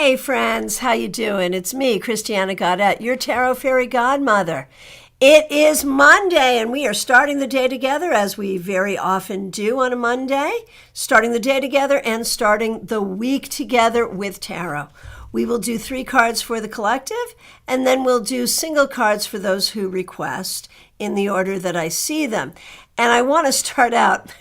Hey friends, how you doing? It's me, Christiana Gaudet, your tarot fairy godmother. It is Monday and we are starting the day together as we very often do on a Monday, starting the day together and starting the week together with tarot. We will do 3 cards for the collective and then we'll do single cards for those who request in the order that I see them. And I want to start out,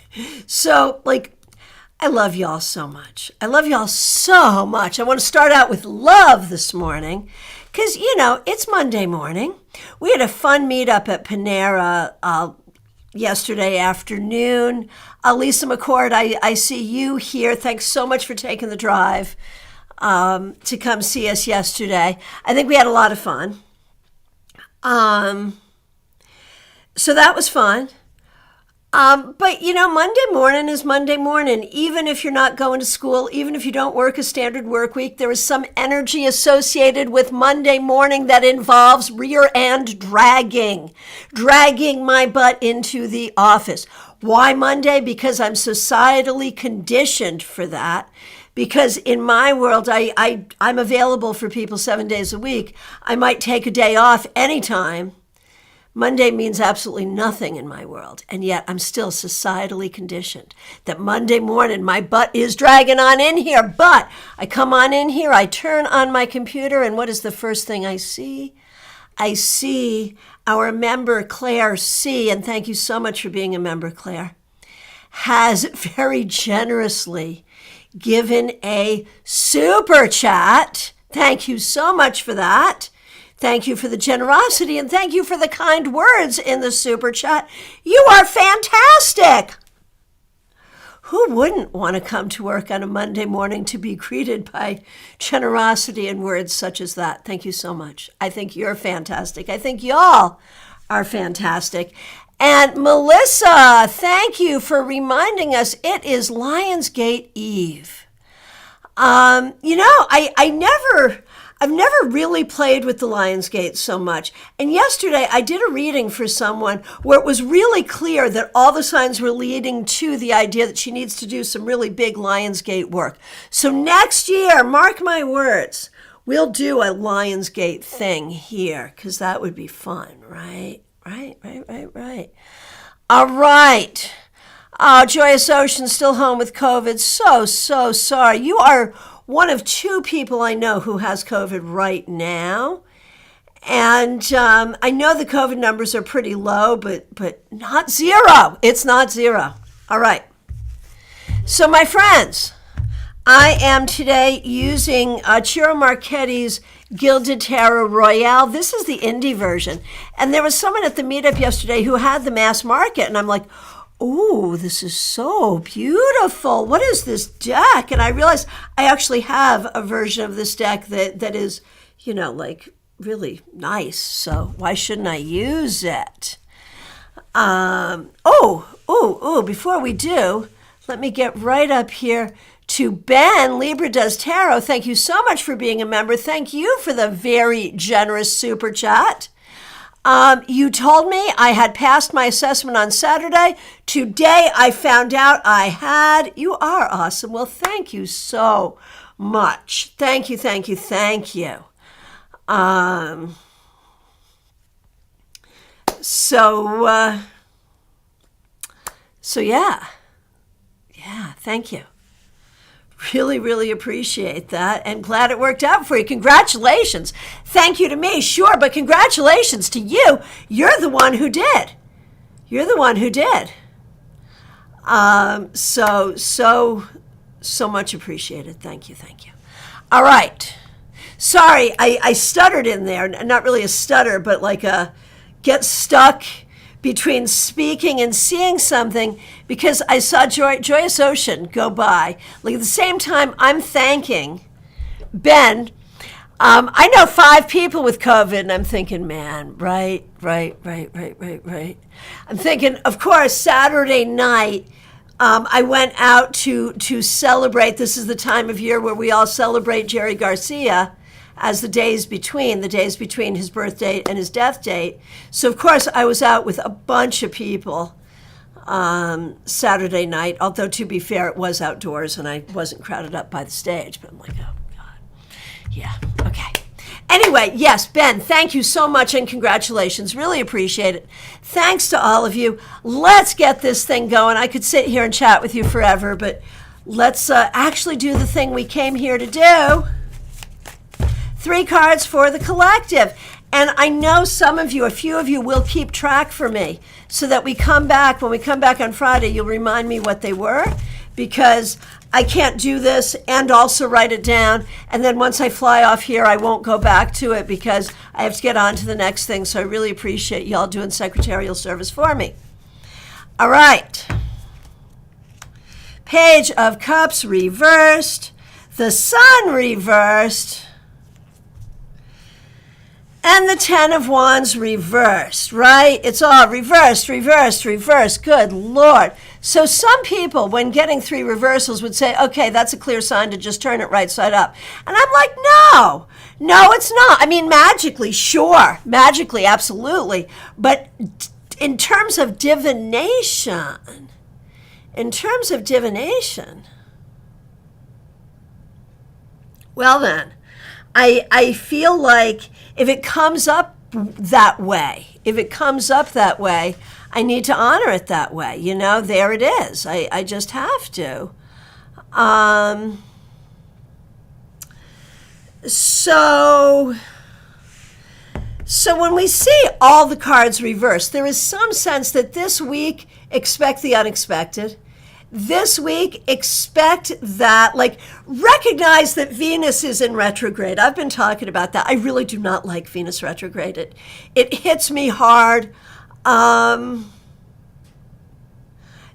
I love y'all so much. I love y'all so much. I want to start out with love this morning because, it's Monday morning. We had a fun meetup at Panera yesterday afternoon. Lisa McCord, I see you here. Thanks so much for taking the drive to come see us yesterday. I think we had a lot of fun. So that was fun. But Monday morning is Monday morning. Even if you're not going to school, even if you don't work a standard work week, there is some energy associated with Monday morning that involves rear end dragging my butt into the office. Why Monday? Because I'm societally conditioned for that. Because in my world, I'm available for people 7 days a week. I might take a day off anytime. Monday means absolutely nothing in my world, and yet I'm still societally conditioned that Monday morning my butt is dragging on in here, but I come on in here, I turn on my computer, and what is the first thing I see? I see our member Claire C., and thank you so much for being a member, Claire, has very generously given a super chat. Thank you so much for that. Thank you for the generosity and thank you for the kind words in the super chat. You are fantastic. Who wouldn't want to come to work on a Monday morning to be greeted by generosity and words such as that? Thank you so much. I think you're fantastic. I think y'all are fantastic. And Melissa, thank you for reminding us it is Lionsgate Eve. I've never really played with the Lionsgate so much. And yesterday I did a reading for someone where it was really clear that all the signs were leading to the idea that she needs to do some really big Lionsgate work. So next year, mark my words, we'll do a Lionsgate thing here because that would be fun, right? Right. All right. Joyous Ocean still home with COVID. So sorry. You are one of 2 people I know who has COVID right now. And I know the COVID numbers are pretty low, but not zero. It's not zero. All right. So my friends, I am today using Ciro Marchetti's Gilded Tarot Royale. This is the indie version. And there was someone at the meetup yesterday who had the mass market. And I'm like, oh, this is so beautiful. What is this deck? And I realized I actually have a version of this deck that is, really nice. So why shouldn't I use it? Before we do, let me get right up here to Ben, Libra Does Tarot. Thank you so much for being a member. Thank you for the very generous super chat. You told me I had passed my assessment on Saturday. Today I found out I had. You are awesome. Well, thank you so much. Thank you. Yeah, thank you. Really appreciate that and glad it worked out for you. Congratulations. Thank you to me, sure, but congratulations to you. You're the one who did. So much appreciated. Thank you. All right. Sorry, I stuttered in there. Not really a stutter, but like a get stuck between speaking and seeing something because I saw Joyous Ocean go by. Like at the same time, I'm thanking Ben. I know 5 people with COVID, and I'm thinking, man, right. I'm thinking, of course, Saturday night, I went out to celebrate. This is the time of year where we all celebrate Jerry Garcia as the days between his birth date and his death date. So, of course, I was out with a bunch of people Saturday night, although, to be fair, it was outdoors and I wasn't crowded up by the stage. But I'm like, oh, God. Yeah, okay. Anyway, yes, Ben, thank you so much and congratulations. Really appreciate it. Thanks to all of you. Let's get this thing going. I could sit here and chat with you forever, but let's actually do the thing we came here to do. 3 cards for the collective. And I know some of you, a few of you will keep track for me so that when we come back on Friday, you'll remind me what they were, because I can't do this and also write it down. And then once I fly off here, I won't go back to it because I have to get on to the next thing. So I really appreciate y'all doing secretarial service for me. All right. Page of Cups reversed. The Sun reversed. And the 10 of Wands reversed, right? It's all reversed, reversed, reversed. Good Lord. So some people, when getting 3 reversals, would say, okay, that's a clear sign to just turn it right side up. And I'm like, no, it's not. I mean, magically, sure. Magically, absolutely. But in terms of divination, well then, I feel like if it comes up that way, I need to honor it that way. You know, there it is. I just have to. So when we see all the cards reversed, there is some sense that this week, expect the unexpected. This week, expect that, like, recognize that Venus is in retrograde. I've been talking about that. I really do not like Venus retrograde. It hits me hard.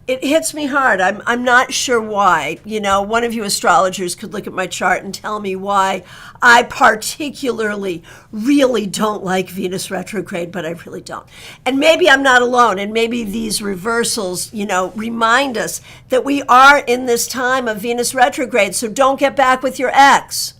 It hits me hard. I'm not sure why. You know, one of you astrologers could look at my chart and tell me why I particularly really don't like Venus retrograde, but I really don't. And maybe I'm not alone, and maybe these reversals, you know, remind us that we are in this time of Venus retrograde, so don't get back with your ex.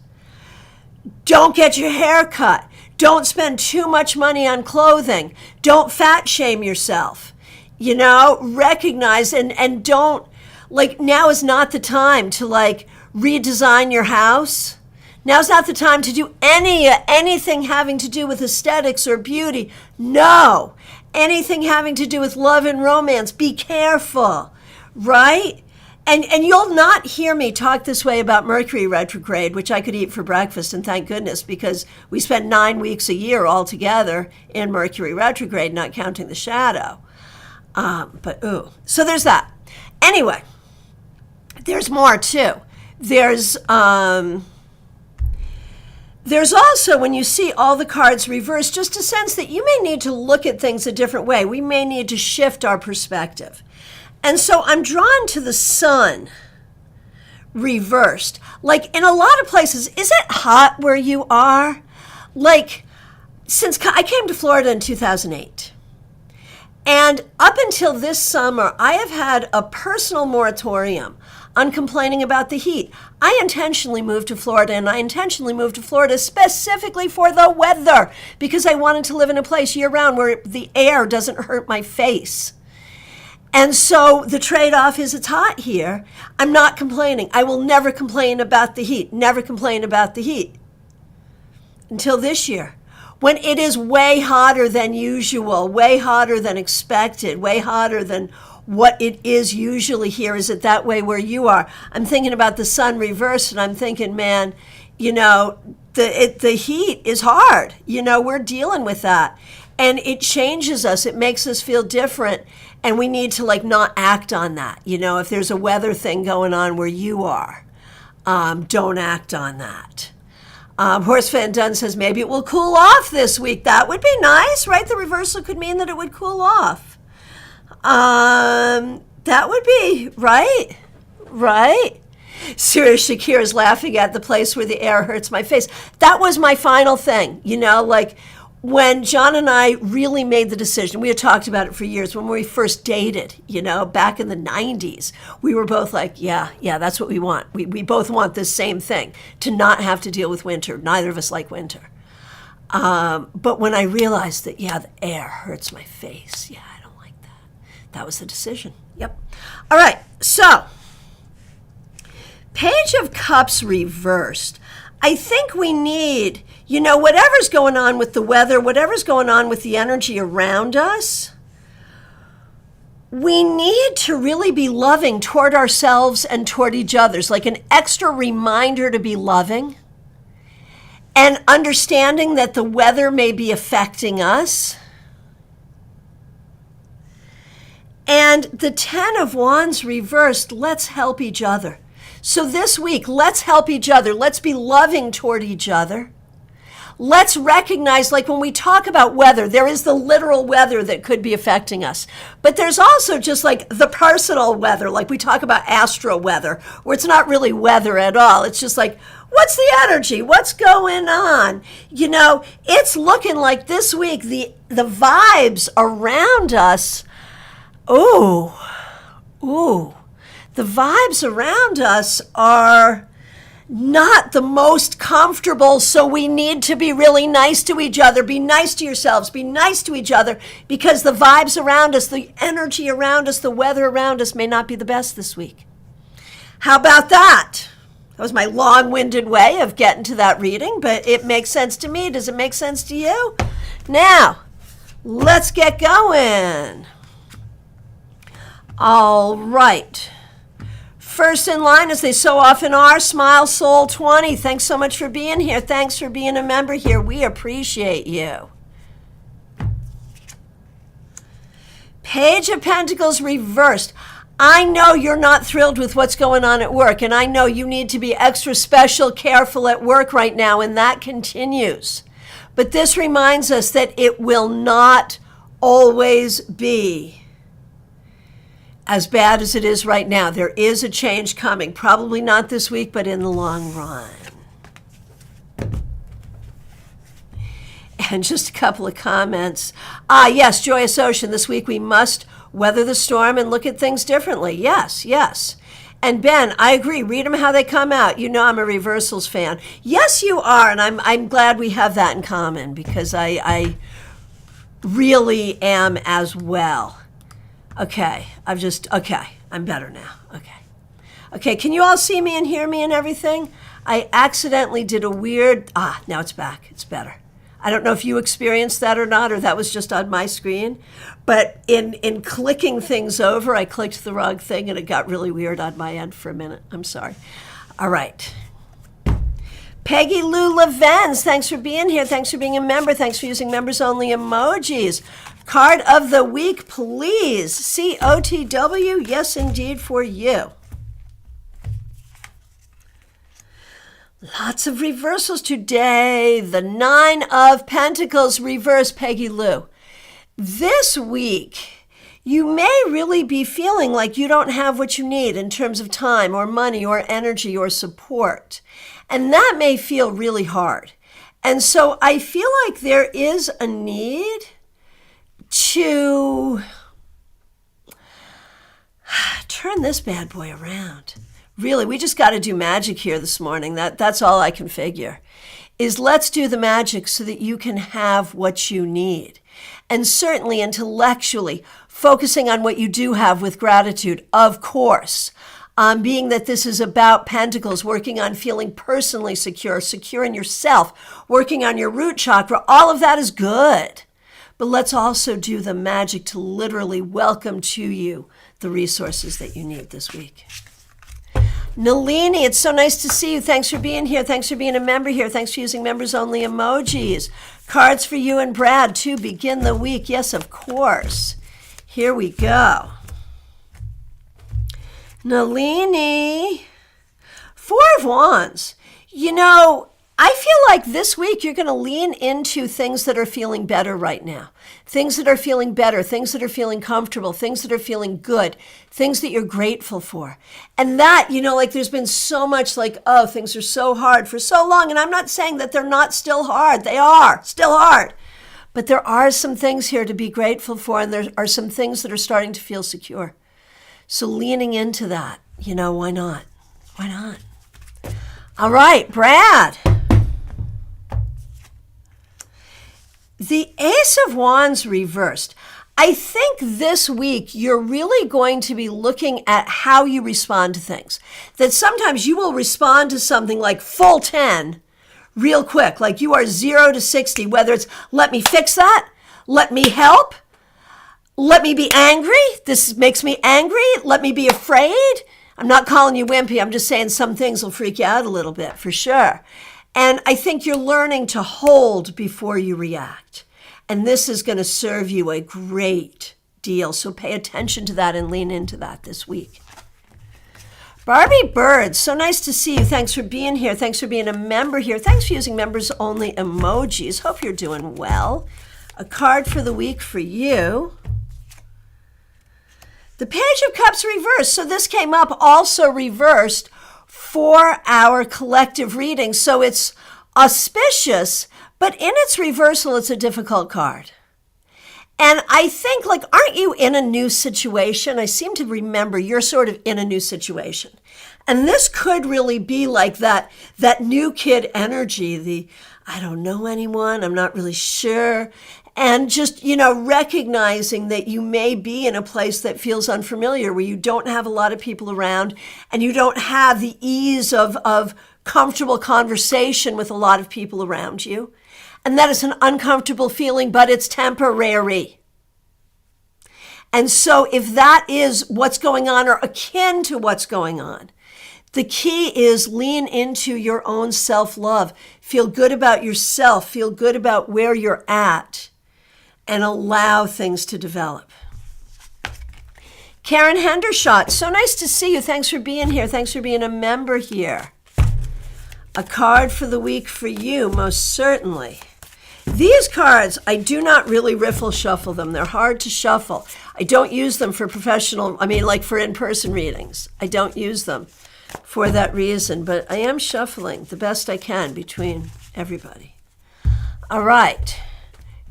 Don't get your hair cut. Don't spend too much money on clothing. Don't fat shame yourself. You know, recognize and don't, like, now is not the time to, like, redesign your house. Now's not the time to do anything having to do with aesthetics or beauty. No. Anything having to do with love and romance. Be careful, right? And you'll not hear me talk this way about Mercury retrograde, which I could eat for breakfast, and thank goodness, because we spend 9 weeks a year all together in Mercury retrograde, not counting the shadow. So there's that. Anyway, there's more too. There's also, when you see all the cards reversed, just a sense that you may need to look at things a different way. We may need to shift our perspective. And so I'm drawn to the Sun reversed. Like, in a lot of places, is it hot where you are? Like, since I came to Florida in 2008. And up until this summer, I have had a personal moratorium on complaining about the heat. I intentionally moved to Florida, and I intentionally moved to Florida specifically for the weather, because I wanted to live in a place year-round where the air doesn't hurt my face. And so the trade-off is it's hot here. I'm not complaining. I will never complain about the heat, never complain about the heat until this year, when it is way hotter than usual, way hotter than expected, way hotter than what it is usually here. Is it that way where you are? I'm thinking about the Sun reversed, and I'm thinking, man, you know, the heat is hard. You know, we're dealing with that. And it changes us. It makes us feel different. And we need to, like, not act on that. You know, if there's a weather thing going on where you are, don't act on that. Horse Van Dunn says maybe it will cool off this week. That would be nice, right? The reversal could mean that it would cool off. That would be, right? Serious Shakir is laughing at the place where the air hurts my face. That was my final thing, you know, like when John and I really made the decision. We had talked about it for years. When we first dated, you know, back in the 90s, we were both like, yeah, that's what we want. We both want this same thing, to not have to deal with winter. Neither of us like winter. But when I realized that, the air hurts my face. I don't like that. That was the decision. Yep. All right. So, Page of Cups reversed. I think we need, whatever's going on with the weather, whatever's going on with the energy around us, we need to really be loving toward ourselves and toward each other. It's like an extra reminder to be loving and understanding that the weather may be affecting us. And the 10 of Wands reversed, let's help each other. So this week, let's help each other. Let's be loving toward each other. Let's recognize, like when we talk about weather, there is the literal weather that could be affecting us. But there's also just like the personal weather, like we talk about astro weather, where it's not really weather at all. It's just like, what's the energy? What's going on? It's looking like this week, the vibes around us, the vibes around us are not the most comfortable, so we need to be really nice to each other. Be nice to yourselves. Be nice to each other, because the vibes around us, the energy around us, the weather around us may not be the best this week. How about that? That was my long-winded way of getting to that reading, but it makes sense to me. Does it make sense to you? Now, let's get going. All right. First in line, as they so often are, Smile Soul 20. Thanks so much for being here. Thanks for being a member here. We appreciate you. Page of Pentacles reversed. I know you're not thrilled with what's going on at work, and I know you need to be extra special, careful at work right now, and that continues. But this reminds us that it will not always be as bad as it is right now. There is a change coming, probably not this week, but in the long run. And just a couple of comments. Yes, Joyous Ocean, this week we must weather the storm and look at things differently. Yes, yes. And Ben, I agree. Read them how they come out. I'm a reversals fan. Yes, you are, and I'm glad we have that in common, because I really am as well. Okay, I'm better now. Okay, can you all see me and hear me and everything? I accidentally did a weird, now it's back, it's better. I don't know if you experienced that or not, or that was just on my screen, but in clicking things over, I clicked the wrong thing and it got really weird on my end for a minute. I'm sorry. All right. Peggy Lou Levens, thanks for being here. Thanks for being a member. Thanks for using members-only emojis. Card of the week, please. COTW, yes, indeed, for you. Lots of reversals today. The 9 of Pentacles reverse, Peggy Lou. This week, you may really be feeling like you don't have what you need in terms of time or money or energy or support. And that may feel really hard. And so I feel like there is a need to turn this bad boy around. Really, we just got to do magic here this morning. That's all I can figure. Is let's do the magic so that you can have what you need. And certainly intellectually, focusing on what you do have with gratitude, of course. Being that this is about Pentacles, working on feeling personally secure, secure in yourself, working on your root chakra, all of that is good. But let's also do the magic to literally welcome to you the resources that you need this week. Nalini, it's so nice to see you. Thanks for being here. Thanks for being a member here. Thanks for using members-only emojis. Cards for you and Brad to begin the week. Yes, of course. Here we go. Nalini, 4 of Wands. I feel like this week you're going to lean into things that are feeling better right now. Things that are feeling better, things that are feeling comfortable, things that are feeling good, things that you're grateful for. And that, there's been so much things are so hard for so long. And I'm not saying that they're not still hard. They are still hard. But there are some things here to be grateful for, and there are some things that are starting to feel secure. So leaning into that, why not? Why not? All right, Brad. The Ace of Wands reversed. I think this week you're really going to be looking at how you respond to things. That sometimes you will respond to something like full 10, real quick. Like you are 0 to 60, whether it's let me fix that, let me help, let me be angry. This makes me angry. Let me be afraid. I'm not calling you wimpy. I'm just saying some things will freak you out a little bit for sure. And I think you're learning to hold before you react. And this is going to serve you a great deal. So pay attention to that and lean into that this week. Barbie Bird, so nice to see you. Thanks for being here. Thanks for being a member here. Thanks for using members only emojis. Hope you're doing well. A card for the week for you. The Page of Cups reversed. So this came up also reversed for our collective reading. So it's auspicious, but in its reversal, it's a difficult card. And I think, like, aren't you in a new situation? I seem to remember you're sort of in a new situation. And this could really be like that new kid energy, I don't know anyone, I'm not really sure. And just, recognizing that you may be in a place that feels unfamiliar, where you don't have a lot of people around and you don't have the ease of comfortable conversation with a lot of people around you. And that is an uncomfortable feeling, but it's temporary. And so if that is what's going on or akin to what's going on, the key is lean into your own self-love. Feel good about yourself. Feel good about where you're at and allow things to develop. Karen Hendershot, so nice to see you. Thanks for being here. Thanks for being a member here. A card for the week for you, most certainly. These cards, I do not really riffle shuffle them. They're hard to shuffle. I don't use them for for in-person readings. I don't use them for that reason, but I am shuffling the best I can between everybody. All right.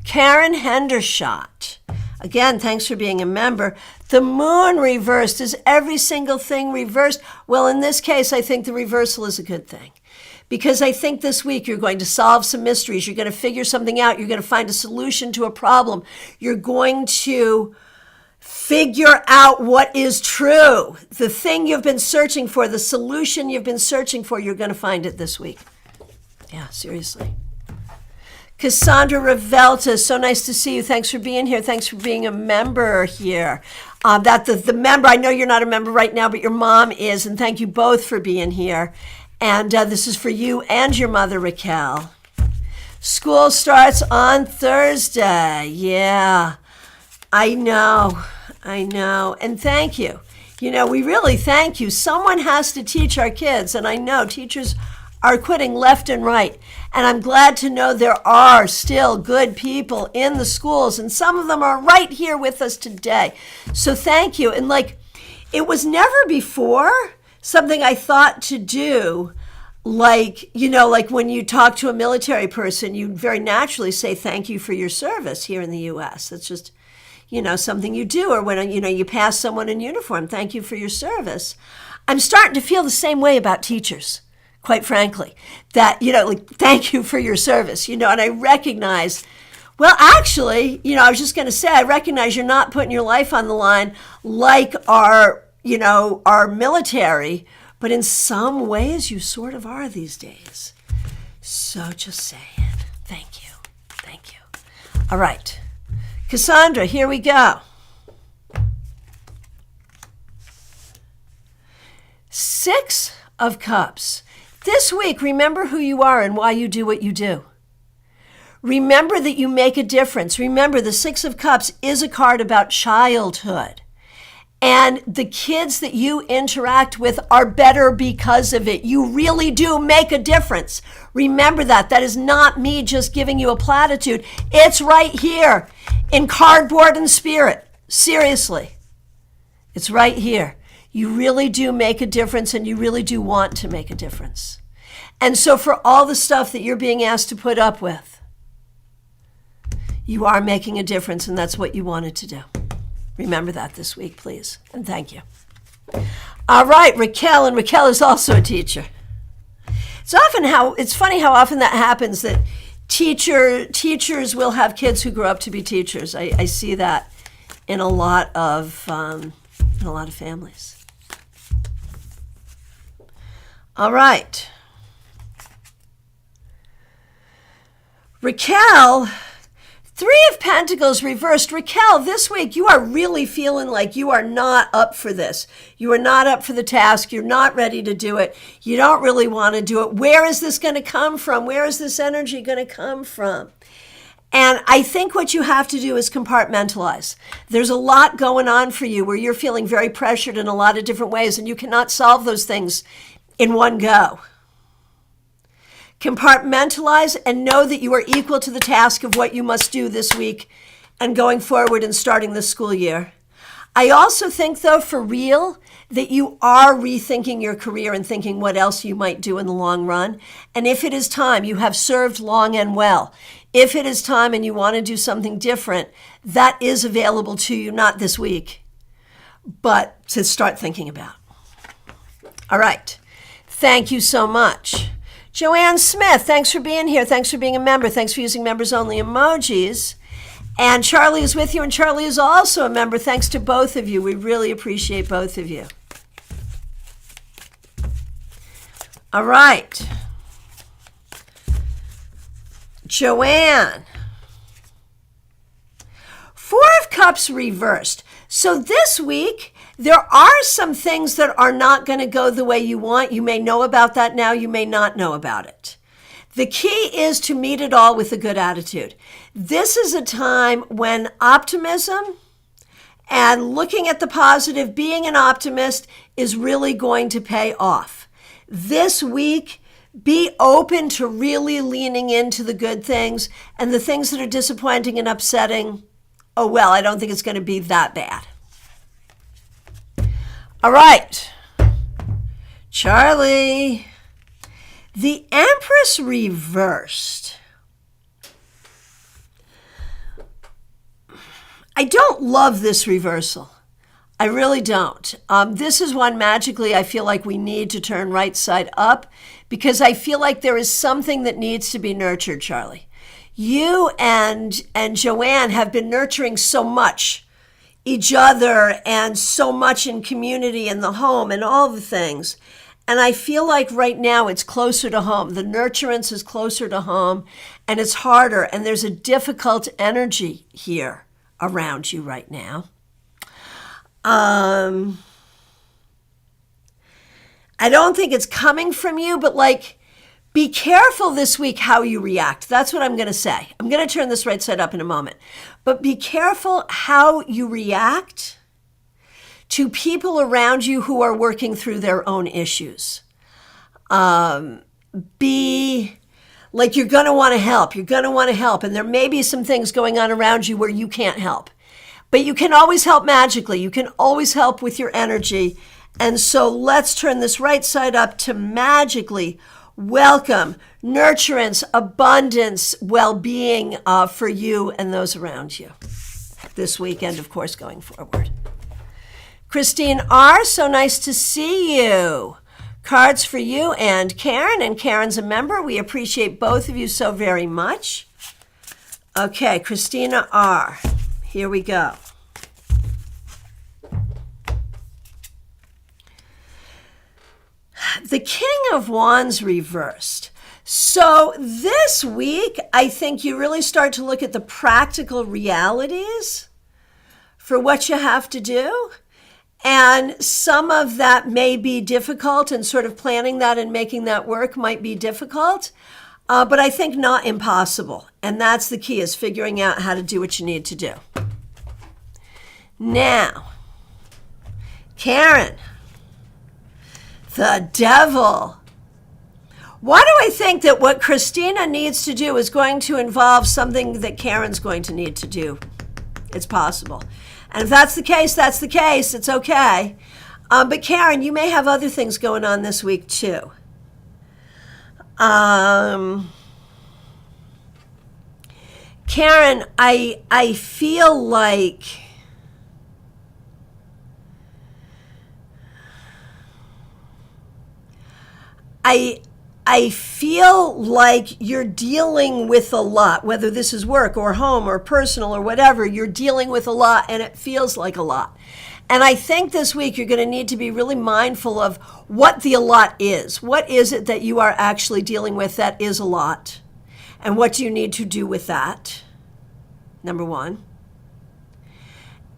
Karen Hendershot. Again, thanks for being a member. The moon reversed. Is every single thing reversed? Well, in this case, I think the reversal is a good thing. Because I think this week you're going to solve some mysteries. You're going to figure something out. You're going to find a solution to a problem. You're going to figure out what is true. The thing you've been searching for, the solution you've been searching for, you're going to find it this week. Yeah, seriously. Cassandra Revelta, so nice to see you. Thanks for being here. Thanks for being a member here. The member, I know you're not a member right now, but your mom is, and thank you both for being here. And this is for you and your mother, Raquel. School starts on Thursday. Yeah, I know. And thank you. We really thank you. Someone has to teach our kids, and I know teachers are quitting left and right. And I'm glad to know there are still good people in the schools, and some of them are right here with us today. So thank you. And it was never before something I thought to do, like when you talk to a military person, you very naturally say thank you for your service here in the U.S. That's just, something you do. Or when, you pass someone in uniform, thank you for your service. I'm starting to feel the same way about teachers, quite frankly, that, thank you for your service, and I recognize, well, actually, I was just going to say, I recognize you're not putting your life on the line like our military, but in some ways you sort of are these days. So just saying, thank you. All right, Cassandra, here we go. 6 of Cups. This week, remember who you are and why you do what you do. Remember that you make a difference. Remember, the 6 of Cups is a card about childhood. And the kids that you interact with are better because of it. You really do make a difference. Remember that. That is not me just giving you a platitude. It's right here in cardboard and spirit. Seriously. It's right here. You really do make a difference, and you really do want to make a difference. And so for all the stuff that you're being asked to put up with, you are making a difference, and that's what you wanted to do. Remember that this week, please, and thank you. All right, Raquel, and Raquel is also a teacher. It's funny how often that happens, that teachers will have kids who grow up to be teachers. I see that in a lot of families. All right. Raquel, Three of Pentacles reversed. Raquel, this week you are really feeling like you are not up for this. You are not up for the task. You're not ready to do it. You don't really want to do it. Where is this going to come from? Where is this energy going to come from? And I think what you have to do is compartmentalize. There's a lot going on for you where you're feeling very pressured in a lot of different ways, and you cannot solve those things in one go. Compartmentalize and know that you are equal to the task of what you must do this week and going forward and starting the school year. I also think, though, for real, that you are rethinking your career and thinking what else you might do in the long run. And if it is time, you have served long and well. If it is time and you want to do something different, that is available to you, not this week, but to start thinking about. All right. Thank you so much. Joanne Smith, thanks for being here. Thanks for being a member. Thanks for using members-only emojis. And Charlie is with you, and Charlie is also a member. Thanks to both of you. We really appreciate both of you. All right. Joanne. Four of Cups reversed. So this week, there are some things that are not going to go the way you want. You may know about that now. You may not know about it. The key is to meet it all with a good attitude. This is a time when optimism and looking at the positive, being an optimist, is really going to pay off. This week, be open to really leaning into the good things, and the things that are disappointing and upsetting, oh well, I don't think it's going to be that bad. All right, Charlie. The Empress reversed. I don't love this reversal. I really don't. This is one magically I feel like we need to turn right side up, because I feel like there is something that needs to be nurtured, Charlie. You and Joanne have been nurturing so much each other and so much in community and the home and all the things. And I feel like right now it's closer to home. The nurturance is closer to home, and it's harder. And there's a difficult energy here around you right now. I don't think it's coming from you, but like, be careful this week how you react. That's what I'm going to say. I'm going to turn this right side up in a moment. But be careful how you react to people around you who are working through their own issues. Be like, you're going to want to help. You're going to want to help. And there may be some things going on around you where you can't help. But you can always help magically. You can always help with your energy. And so let's turn this right side up to magically welcome nurturance, abundance, well-being for you and those around you this weekend, of course, going forward. Christine R., so nice to see you. Cards for you and Karen's a member. We appreciate both of you so very much. Okay, Christina R., here we go. The King of Wands reversed. So this week, I think you really start to look at the practical realities for what you have to do. And some of that may be difficult, and sort of planning that and making that work might be difficult, but I think not impossible. And that's the key, is figuring out how to do what you need to do. Now, Karen, the Devil. Why do I think that what Christina needs to do is going to involve something that Karen's going to need to do? It's possible. And if that's the case, that's the case. It's okay. But Karen, you may have other things going on this week too. Karen, I feel like I feel like you're dealing with a lot, whether this is work or home or personal or whatever. You're dealing with a lot, and it feels like a lot. And I think this week you're going to need to be really mindful of what the a lot is. What is it that you are actually dealing with that is a lot? And what do you need to do with that? Number one.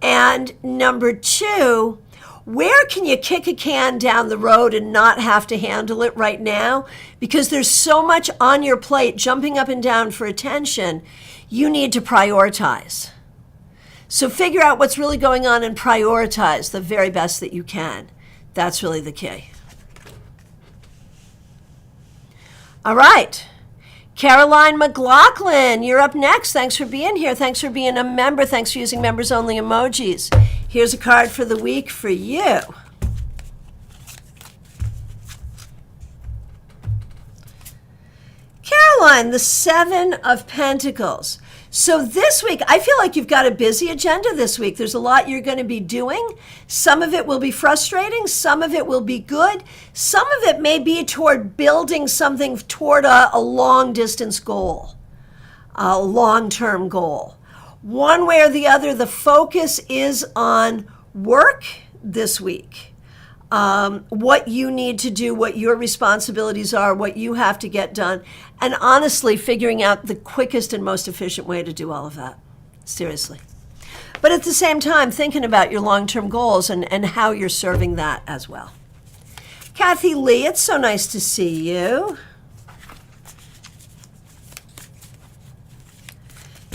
And number two, where can you kick a can down the road and not have to handle it right now? Because there's so much on your plate jumping up and down for attention, you need to prioritize. So figure out what's really going on and prioritize the very best that you can. That's really the key. All right. Caroline McLaughlin, you're up next. Thanks for being here. Thanks for being a member. Thanks for using members-only emojis. Here's a card for the week for you. Caroline, the Seven of Pentacles. So this week, I feel like you've got a busy agenda this week. There's a lot you're going to be doing. Some of it will be frustrating. Some of it will be good. Some of it may be toward building something toward a long-distance goal, a long-term goal. One way or the other, the focus is on work this week. What you need to do, what your responsibilities are, what you have to get done, and honestly figuring out the quickest and most efficient way to do all of that. Seriously. But at the same time, thinking about your long-term goals and how you're serving that as well. Kathy Lee, it's so nice to see you.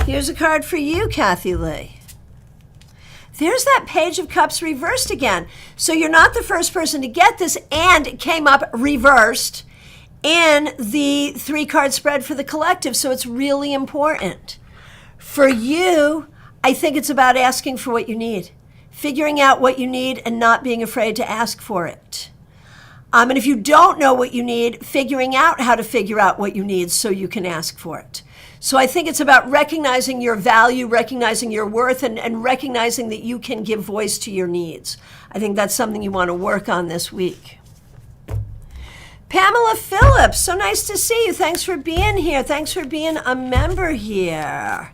Here's a card for you, Kathy Lee. There's that Page of Cups reversed again. So you're not the first person to get this, and it came up reversed in the 3-card spread for the collective. So it's really important. For you, I think it's about asking for what you need, figuring out what you need and not being afraid to ask for it. And if you don't know what you need, figuring out how to figure out what you need so you can ask for it. So I think it's about recognizing your value, recognizing your worth, and recognizing that you can give voice to your needs. I think that's something you want to work on this week. Pamela Phillips, so nice to see you. Thanks for being here. Thanks for being a member here.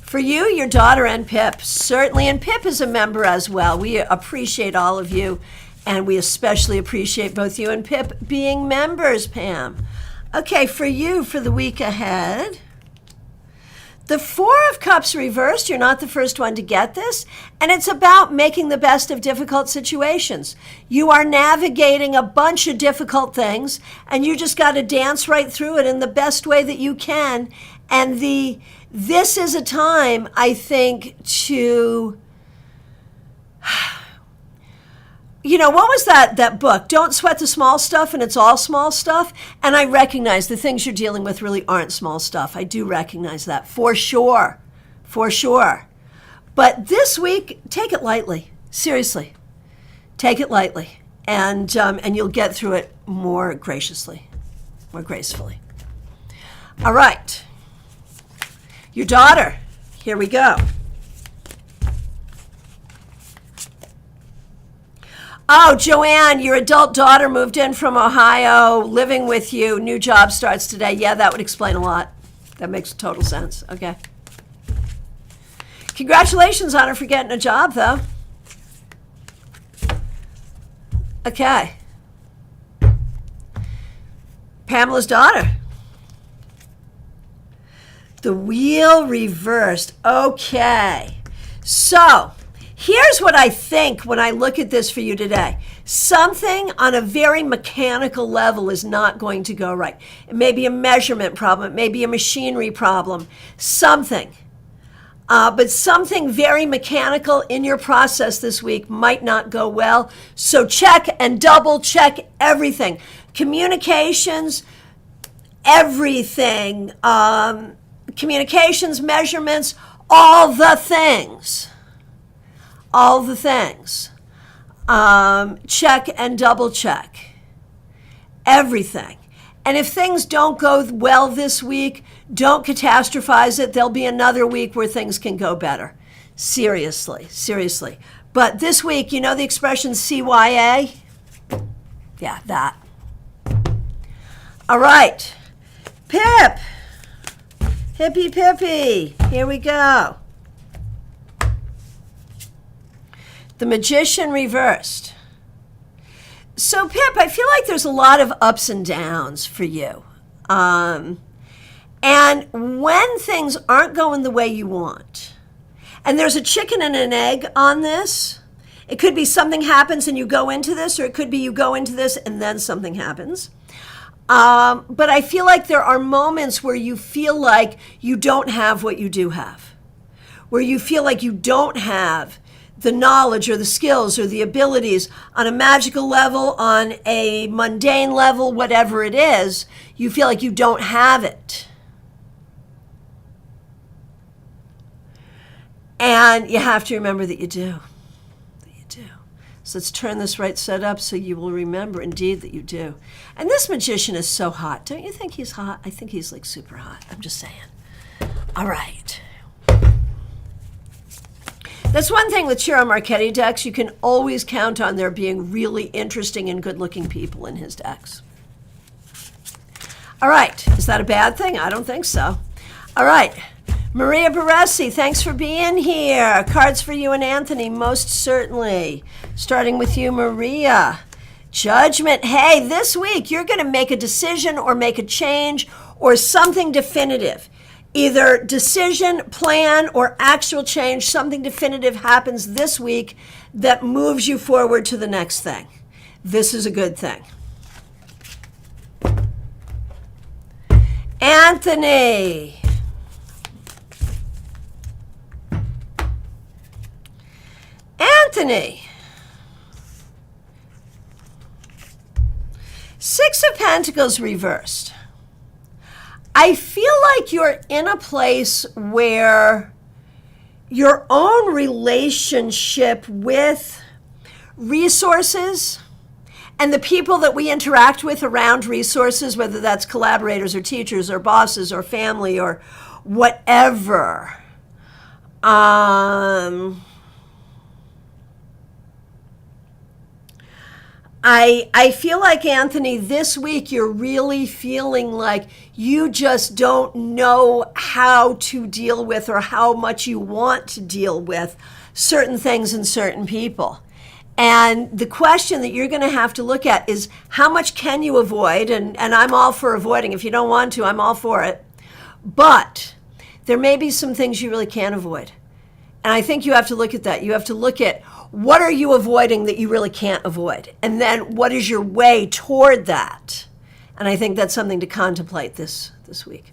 For you, your daughter, and Pip, certainly. And Pip is a member as well. We appreciate all of you, and we especially appreciate both you and Pip being members, Pam. Okay, for you, for the week ahead, the 4 of Cups reversed. You're not the first one to get this, and it's about making the best of difficult situations. You are navigating a bunch of difficult things, and you just got to dance right through it in the best way that you can. And this is a time, I think, to... You know, what was that book? Don't Sweat the Small Stuff, and it's all small stuff. And I recognize the things you're dealing with really aren't small stuff. I do recognize that, for sure. For sure. But this week, take it lightly. Seriously. Take it lightly. And you'll get through it more graciously, more gracefully. All right. Your daughter. Here we go. Oh, Joanne, your adult daughter moved in from Ohio, living with you. New job starts today. Yeah, that would explain a lot. That makes total sense. Okay. Congratulations on her for getting a job, though. Okay. Pamela's daughter. The wheel reversed. Okay. So... here's what I think when I look at this for you today. Something on a very mechanical level is not going to go right. It may be a measurement problem. It may be a machinery problem. Something. But something very mechanical in your process this week might not go well. So check and double check everything. Communications, everything. Communications, measurements, all the things. All the things. Check and double check. Everything. And if things don't go well this week, don't catastrophize it. There'll be another week where things can go better. Seriously, seriously. But this week, you know the expression CYA? Yeah, that. All right. Pip. Hippy pippy. Here we go. The Magician reversed. So, Pip, I feel like there's a lot of ups and downs for you. And when things aren't going the way you want, and there's a chicken and an egg on this, it could be something happens and you go into this, or it could be you go into this and then something happens. But I feel like there are moments where you feel like you don't have what you do have, where you feel like you don't have the knowledge or the skills or the abilities on a magical level, on a mundane level, whatever it is, you feel like you don't have it. And you have to remember that you do. So let's turn this right side up so you will remember indeed that you do. And this magician is so hot. Don't you think he's hot? I think he's like super hot. I'm just saying. All right. That's one thing with Ciro Marchetti decks. You can always count on there being really interesting and good-looking people in his decks. All right. Is that a bad thing? I don't think so. All right. Maria Baresi, thanks for being here. Cards for you and Anthony, most certainly. Starting with you, Maria. Judgment. Hey, this week you're going to make a decision or make a change or something definitive. Either decision, plan, or actual change, something definitive happens this week that moves you forward to the next thing. This is a good thing. Anthony. Anthony. Six of Pentacles reversed. I feel like you're in a place where your own relationship with resources and the people that we interact with around resources, whether that's collaborators or teachers or bosses or family or whatever, I feel like, Anthony, this week you're really feeling like you just don't know how to deal with or how much you want to deal with certain things and certain people. And the question that you're going to have to look at is how much can you avoid? And I'm all for avoiding. If you don't want to, I'm all for it. But there may be some things you really can't avoid. And I think you have to look at that. You have to look at what are you avoiding that you really can't avoid? And then what is your way toward that? And I think that's something to contemplate this week.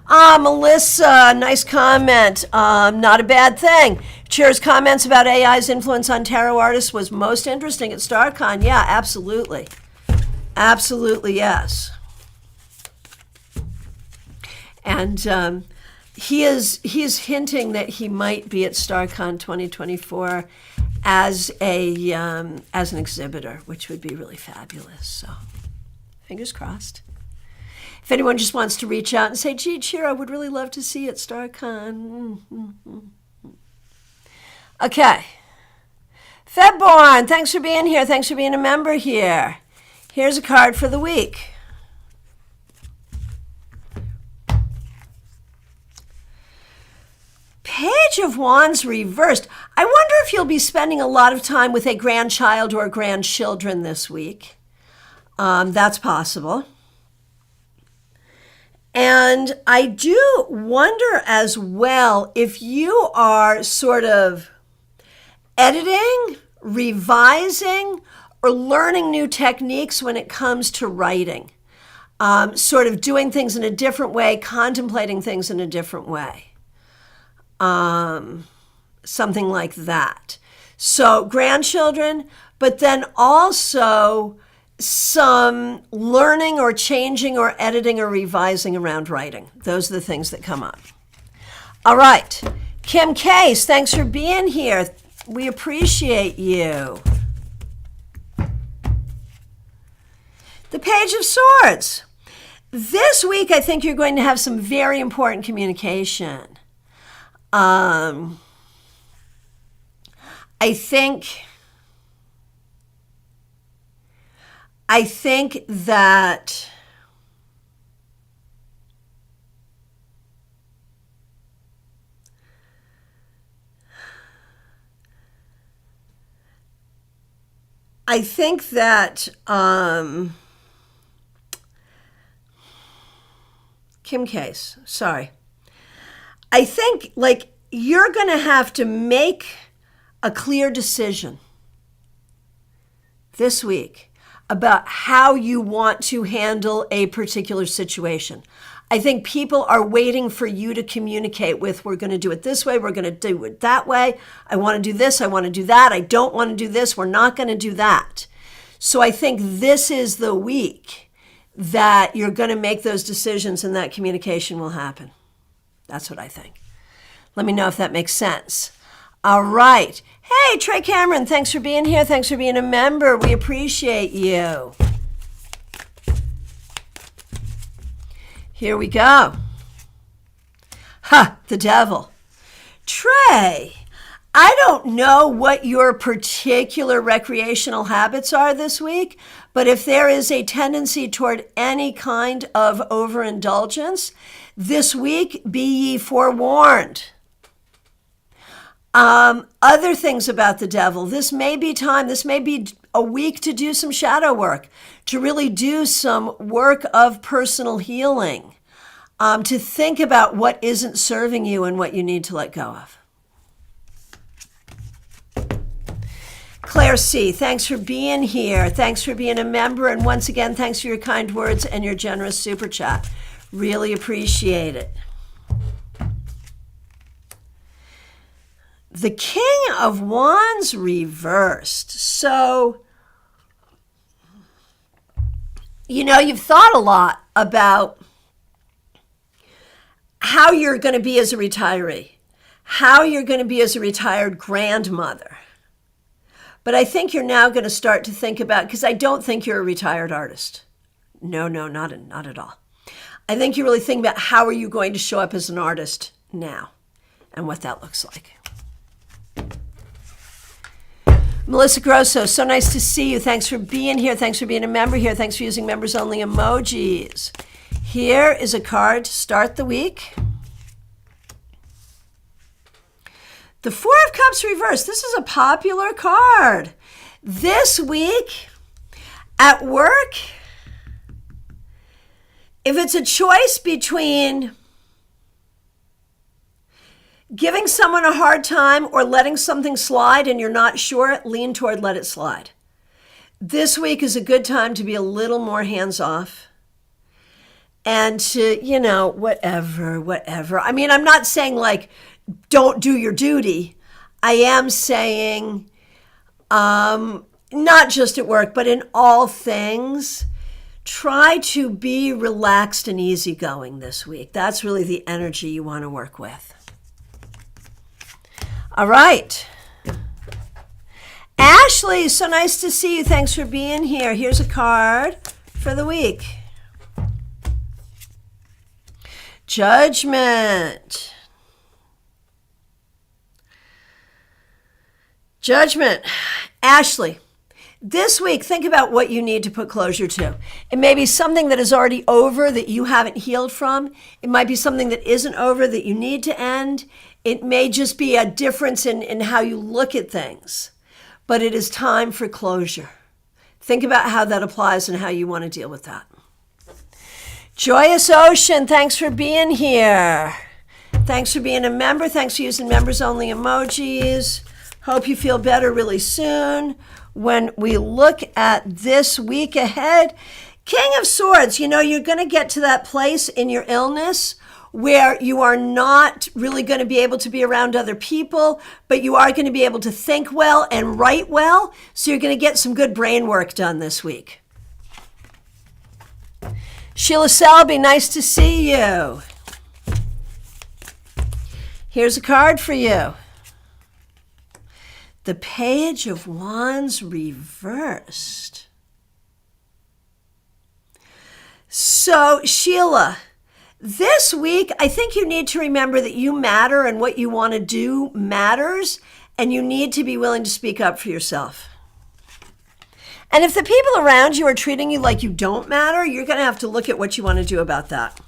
Melissa, nice comment. Not a bad thing. Chair's comments about AI's influence on tarot artists was most interesting at StarCon. Yeah, absolutely. Absolutely, yes. And he is hinting that he might be at StarCon 2024 as an exhibitor, which would be really fabulous. So, fingers crossed. If anyone just wants to reach out and say, gee, Cheer, I would really love to see you at StarCon. Okay. Febborn, thanks for being here. Thanks for being a member here. Here's a card for the week. Page of Wands reversed. I wonder if you'll be spending a lot of time with a grandchild or grandchildren this week. That's possible. And I do wonder as well if you are sort of editing, revising, or learning new techniques when it comes to writing. Sort of doing things in a different way, contemplating things in a different way. Something like that. So grandchildren, but then also some learning or changing or editing or revising around writing. Those are the things that come up. All right. Kim Case, thanks for being here. We appreciate you. The Page of Swords. This week, I think you're going to have some very important communication. I think that Kim Case, sorry. I think like you're going to have to make a clear decision this week about how you want to handle a particular situation. I think people are waiting for you to communicate with, we're going to do it this way, we're going to do it that way, I want to do this, I want to do that, I don't want to do this, we're not going to do that. So I think this is the week that you're going to make those decisions and that communication will happen. That's what I think. Let me know if that makes sense. All right. Hey, Trey Cameron, thanks for being here. Thanks for being a member. We appreciate you. Here we go. The devil. Trey, I don't know what your particular recreational habits are this week, but if there is a tendency toward any kind of overindulgence, this week be ye forewarned. Other things about the devil. This may be a week to do some shadow work, to really do some work of personal healing, to think about what isn't serving you and what you need to let go of. Claire C., thanks for being here. Thanks for being a member. And once again, thanks for your kind words and your generous super chat. Really appreciate it. The King of Wands reversed. So, you've thought a lot about how you're going to be as a retiree, how you're going to be as a retired grandmother. But I think you're now going to start to think about, because I don't think you're a retired artist. No, not at all. I think you really think about how are you going to show up as an artist now and what that looks like. Melissa Grosso, so nice to see you. Thanks for being here. Thanks for being a member here. Thanks for using members only emojis. Here is a card to start the week. The Four of Cups reversed. This is a popular card. This week at work, if it's a choice between giving someone a hard time or letting something slide and you're not sure, lean toward let it slide. This week is a good time to be a little more hands-off and to, whatever. I mean, I'm not saying like, don't do your duty. I am saying, not just at work, but in all things, try to be relaxed and easygoing this week. That's really the energy you want to work with. All right. Ashley, so nice to see you. Thanks for being here. Here's a card for the week. Judgment. Ashley, this week, think about what you need to put closure to. It may be something that is already over that you haven't healed from. It might be something that isn't over that you need to end. It may just be a difference in how you look at things. But it is time for closure. Think about how that applies and how you want to deal with that. Joyous Ocean, thanks for being here. Thanks for being a member. Thanks for using members only emojis. Hope you feel better really soon. When we look at this week ahead, King of Swords, you're going to get to that place in your illness where you are not really going to be able to be around other people, but you are going to be able to think well and write well. So you're going to get some good brain work done this week. Sheila Selby, nice to see you. Here's a card for you. The Page of Wands reversed. So, Sheila, this week, I think you need to remember that you matter and what you want to do matters, and you need to be willing to speak up for yourself. And if the people around you are treating you like you don't matter, you're going to have to look at what you want to do about that.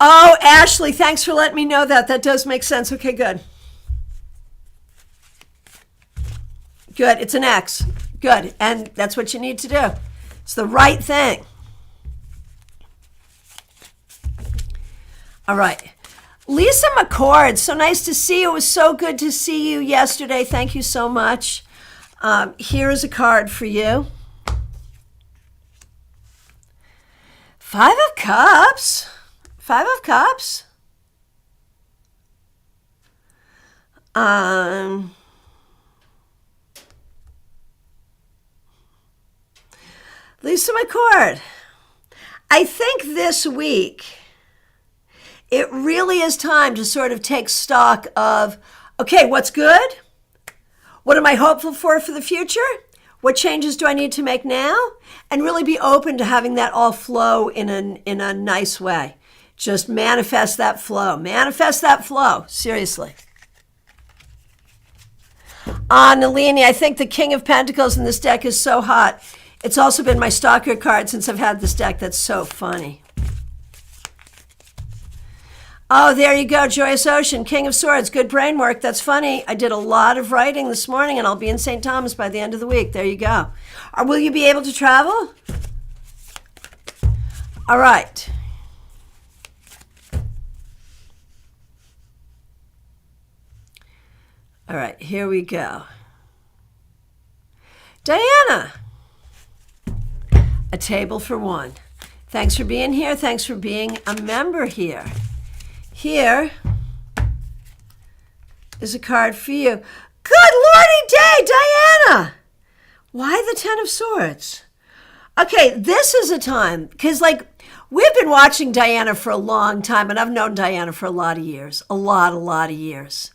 Oh, Ashley, thanks for letting me know that. That does make sense. Okay, good. Good. It's an X. Good. And that's what you need to do. It's the right thing. All right. Lisa McCord, so nice to see you. It was so good to see you yesterday. Thank you so much. Here is a card for you. 5 of Cups. 5 of Cups. Lisa McCord, I think this week it really is time to sort of take stock of, okay, what's good? What am I hopeful for the future? What changes do I need to make now? And really be open to having that all flow in a nice way. Just manifest that flow. Manifest that flow. Seriously. Nalini, I think the King of Pentacles in this deck is so hot. It's also been my stalker card since I've had this deck. That's so funny. Oh, there you go, Joyous Ocean, King of Swords, good brain work. That's funny. I did a lot of writing this morning, and I'll be in St. Thomas by the end of the week. There you go. Will you be able to travel? All right. All right, here we go. Diana, a table for one. Thanks for being here. Thanks for being a member here. Here is a card for you. Good Lordy day, Diana! Why the 10 of Swords? Okay, this is a time, because we've been watching Diana for a long time, and I've known Diana for a lot of years. A lot of years.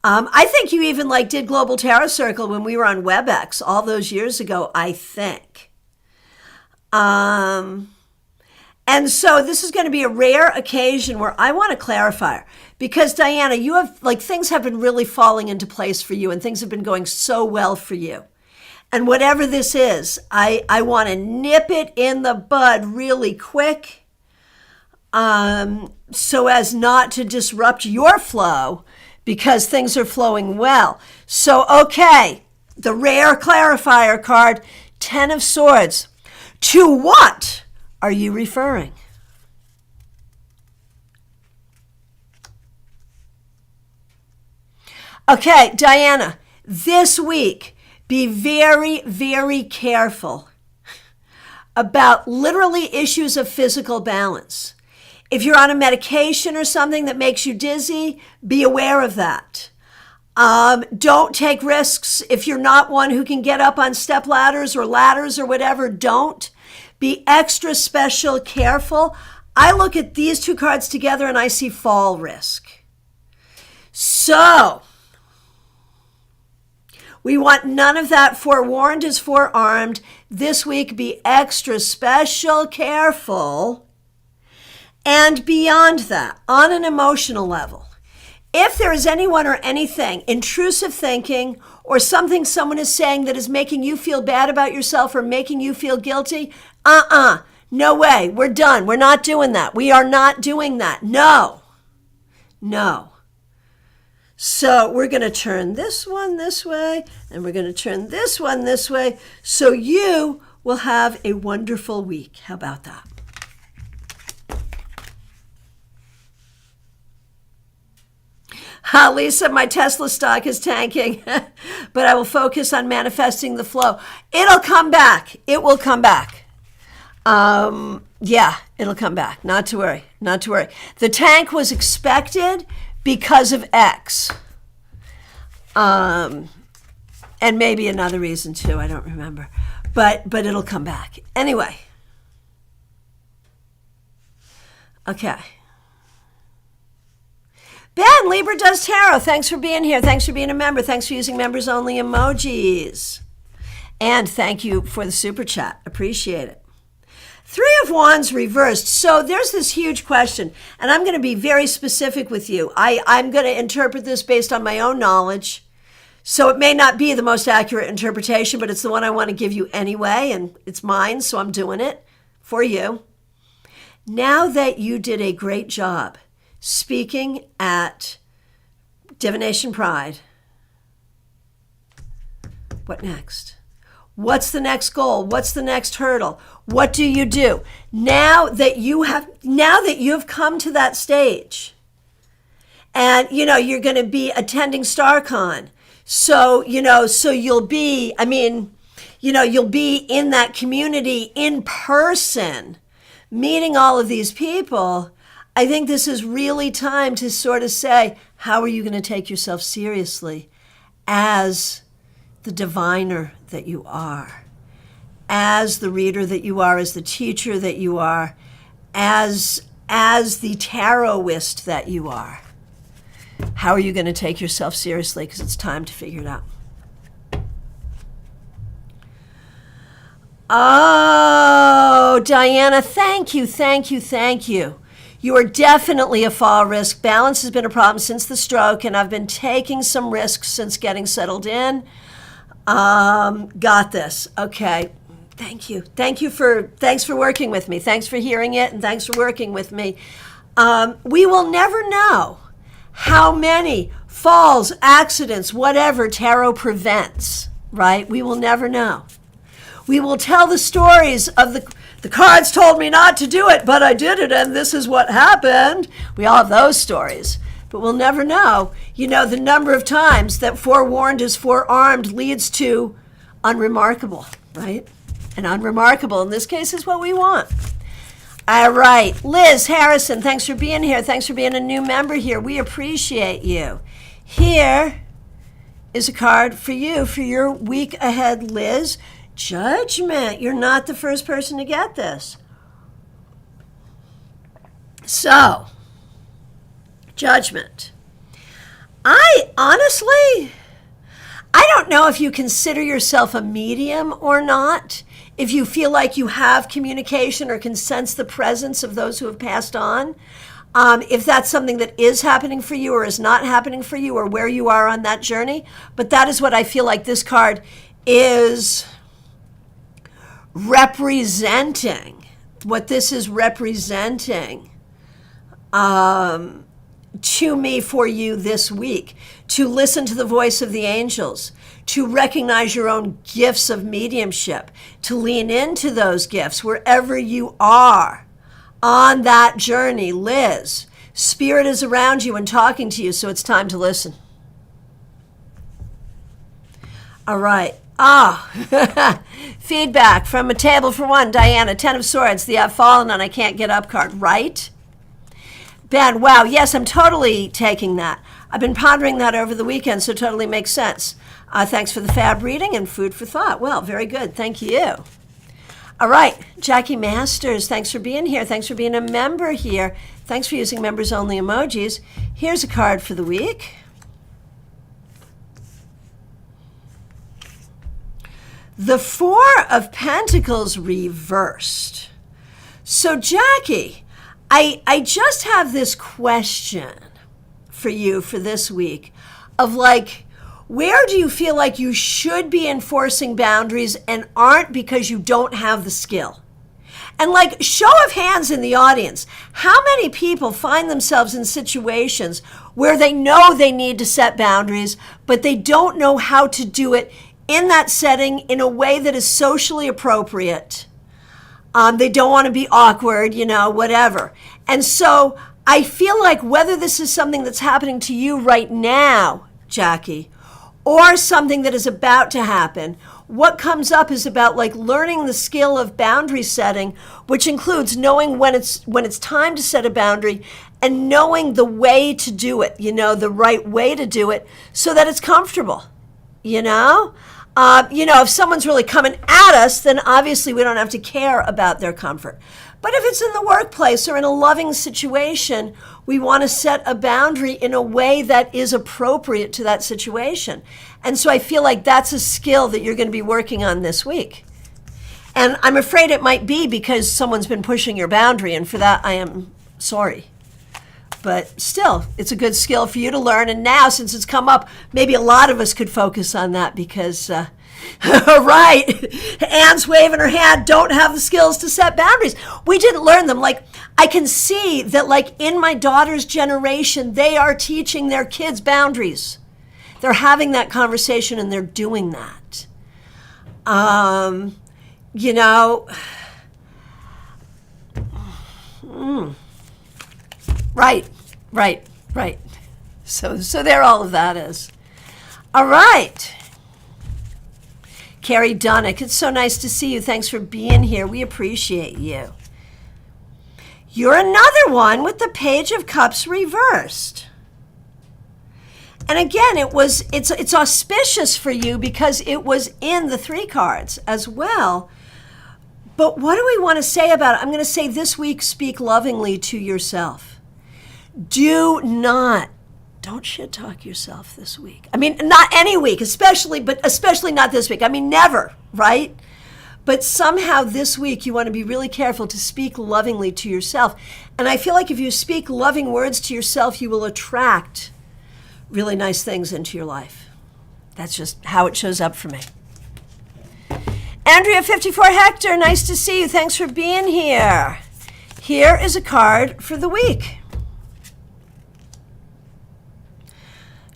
I think you even did Global Tarot Circle when we were on WebEx all those years ago, I think. And so this is going to be a rare occasion where I want to clarify, because Diana, you have things have been really falling into place for you, and things have been going so well for you. And whatever this is, I want to nip it in the bud really quick, so as not to disrupt your flow, because things are flowing well. So, okay, the rare clarifier card, 10 of Swords. To what are you referring? Okay, Diana, this week, be very, very careful about literally issues of physical balance. If you're on a medication or something that makes you dizzy, be aware of that. Don't take risks. If you're not one who can get up on step ladders or whatever, don't. Be extra special careful. I look at these two cards together and I see fall risk. So, we want none of that. Forewarned is forearmed. This week, be extra special careful. And beyond that, on an emotional level, if there is anyone or anything, intrusive thinking, or something someone is saying that is making you feel bad about yourself or making you feel guilty, no way, we're done. We're not doing that. We are not doing that. No. So we're going to turn this one this way, and we're going to turn this one this way, so you will have a wonderful week. How about that? Lisa, my Tesla stock is tanking, but I will focus on manifesting the flow. It'll come back. It will come back. Yeah, it'll come back. Not to worry. The tank was expected because of X. And maybe another reason too. I don't remember. But it'll come back. Anyway. Okay. Ben, Libra Does Tarot, thanks for being here. Thanks for being a member. Thanks for using members only emojis. And thank you for the super chat. Appreciate it. 3 of Wands reversed. So there's this huge question, and I'm going to be very specific with you. I'm going to interpret this based on my own knowledge. So it may not be the most accurate interpretation, but it's the one I want to give you anyway, and it's mine, so I'm doing it for you. Now that you did a great job speaking at Divination Pride, what next? What's the next goal? What's the next hurdle? What do you do? Now that you have come to that stage, and you're going to be attending StarCon. So, you'll be, you'll be in that community in person, meeting all of these people. I think this is really time to sort of say, how are you going to take yourself seriously as the diviner that you are, as the reader that you are, as the teacher that you are, as the tarotist that you are? How are you going to take yourself seriously? Because it's time to figure it out. Oh, Diana, thank you. You are definitely a fall risk. Balance has been a problem since the stroke, and I've been taking some risks since getting settled in. Got this. Okay. Thank you. Thanks for working with me. Thanks for hearing it, and thanks for working with me. We will never know how many falls, accidents, whatever tarot prevents, right? We will never know. We will tell the stories of the cards told me not to do it, but I did it, and this is what happened. We all have those stories, but we'll never know, the number of times that forewarned is forearmed leads to unremarkable, right? And unremarkable in this case is what we want. All right, Liz Harrison, thanks for being here. Thanks for being a new member here. We appreciate you. Here is a card for you for your week ahead, Liz. Judgment. You're not the first person to get this. So, Judgment. I don't know if you consider yourself a medium or not. If you feel like you have communication or can sense the presence of those who have passed on, if that's something that is happening for you or is not happening for you, or where you are on that journey. But that is what I feel like this card is representing. What this is representing to me for you this week, to listen to the voice of the angels, to recognize your own gifts of mediumship, to lean into those gifts wherever you are on that journey. Liz, Spirit is around you and talking to you, so it's time to listen. All right. Feedback from A Table for One. Diana, 10 of Swords, the I've Fallen and I Can't Get Up card, right? Ben, wow, yes, I'm totally taking that. I've been pondering that over the weekend, so it totally makes sense. Thanks for the fab reading and food for thought. Well, very good. Thank you. All right, Jackie Masters, thanks for being here. Thanks for being a member here. Thanks for using members-only emojis. Here's a card for the week. The Four of Pentacles reversed. So, Jackie, I just have this question for you for this week of where do you feel like you should be enforcing boundaries and aren't because you don't have the skill? And show of hands in the audience, how many people find themselves in situations where they know they need to set boundaries, but they don't know how to do it in that setting in a way that is socially appropriate? They don't want to be awkward, whatever. And so I feel like whether this is something that's happening to you right now, Jackie, or something that is about to happen, what comes up is about learning the skill of boundary setting, which includes knowing when it's time to set a boundary and knowing the way to do it, the right way to do it so that it's comfortable, if someone's really coming at us, then obviously we don't have to care about their comfort. But if it's in the workplace or in a loving situation, we want to set a boundary in a way that is appropriate to that situation. And so I feel like that's a skill that you're going to be working on this week. And I'm afraid it might be because someone's been pushing your boundary, and for that I am sorry. But still, it's a good skill for you to learn. And now, since it's come up, maybe a lot of us could focus on that because, right, Anne's waving her hand, don't have the skills to set boundaries. We didn't learn them. I can see that, in my daughter's generation, they are teaching their kids boundaries. They're having that conversation and they're doing that. You know, right. So there all of that is. All right. Carrie Dunnick, it's so nice to see you. Thanks for being here. We appreciate you. You're another one with the Page of Cups reversed. And again, it's auspicious for you because it was in the 3 cards as well. But what do we want to say about it? I'm going to say this week, speak lovingly to yourself. Don't shit talk yourself this week. I mean, not any week, especially not this week. I mean, never, right? But somehow this week you want to be really careful to speak lovingly to yourself. And I feel like if you speak loving words to yourself, you will attract really nice things into your life. That's just how it shows up for me. Andrea 54 Hector, nice to see you. Thanks for being here. Here is a card for the week.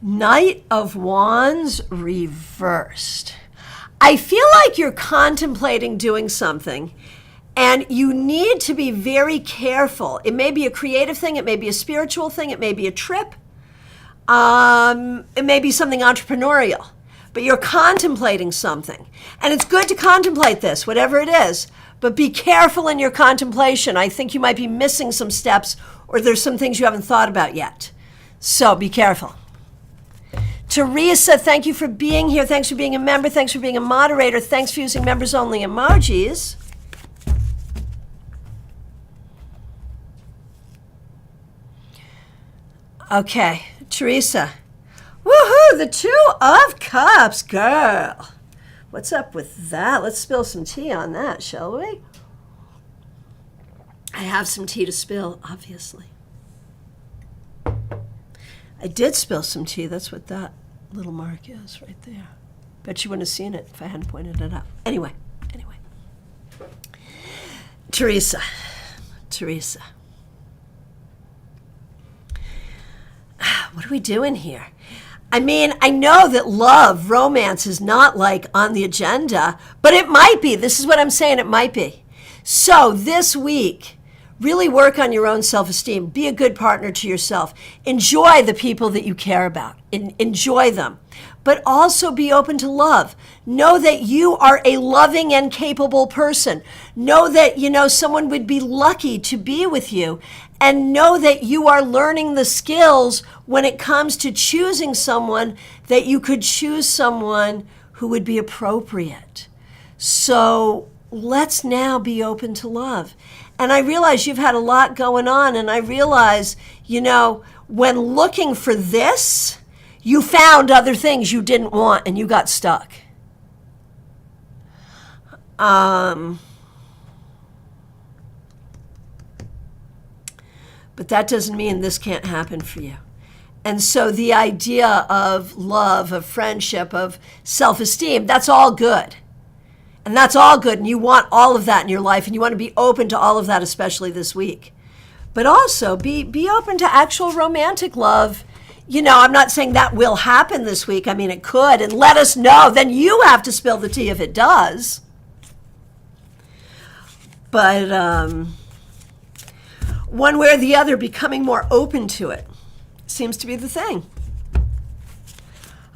Knight of Wands reversed. I feel like you're contemplating doing something and you need to be very careful. It may be a creative thing, it may be a spiritual thing, it may be a trip, it may be something entrepreneurial, but you're contemplating something. And it's good to contemplate this, whatever it is, but be careful in your contemplation. I think you might be missing some steps or there's some things you haven't thought about yet. So be careful. Teresa, thank you for being here. Thanks for being a member. Thanks for being a moderator. Thanks for using members-only emojis. Okay, Teresa. Woohoo, the 2 of Cups, girl. What's up with that? Let's spill some tea on that, shall we? I have some tea to spill, obviously. I did spill some tea. That's what that little mark is right there. Bet you wouldn't have seen it if I hadn't pointed it out. Anyway. Teresa. What are we doing here? I mean, I know that love, romance is not like on the agenda, but it might be. This is what I'm saying. It might be. So this week, really work on your own self-esteem. Be a good partner to yourself. Enjoy the people that you care about. Enjoy them. But also be open to love. Know that you are a loving and capable person. Know that, someone would be lucky to be with you. And know that you are learning the skills when it comes to choosing someone, that you could choose someone who would be appropriate. So let's now be open to love. And I realize you've had a lot going on, and I realize, when looking for this, you found other things you didn't want and you got stuck. But that doesn't mean this can't happen for you. And so the idea of love, of friendship, of self-esteem, that's all good. And that's all good, and you want all of that in your life, and you want to be open to all of that, especially this week. But also, be open to actual romantic love. I'm not saying that will happen this week. I mean, it could, and let us know. Then you have to spill the tea if it does. But one way or the other, becoming more open to it seems to be the thing.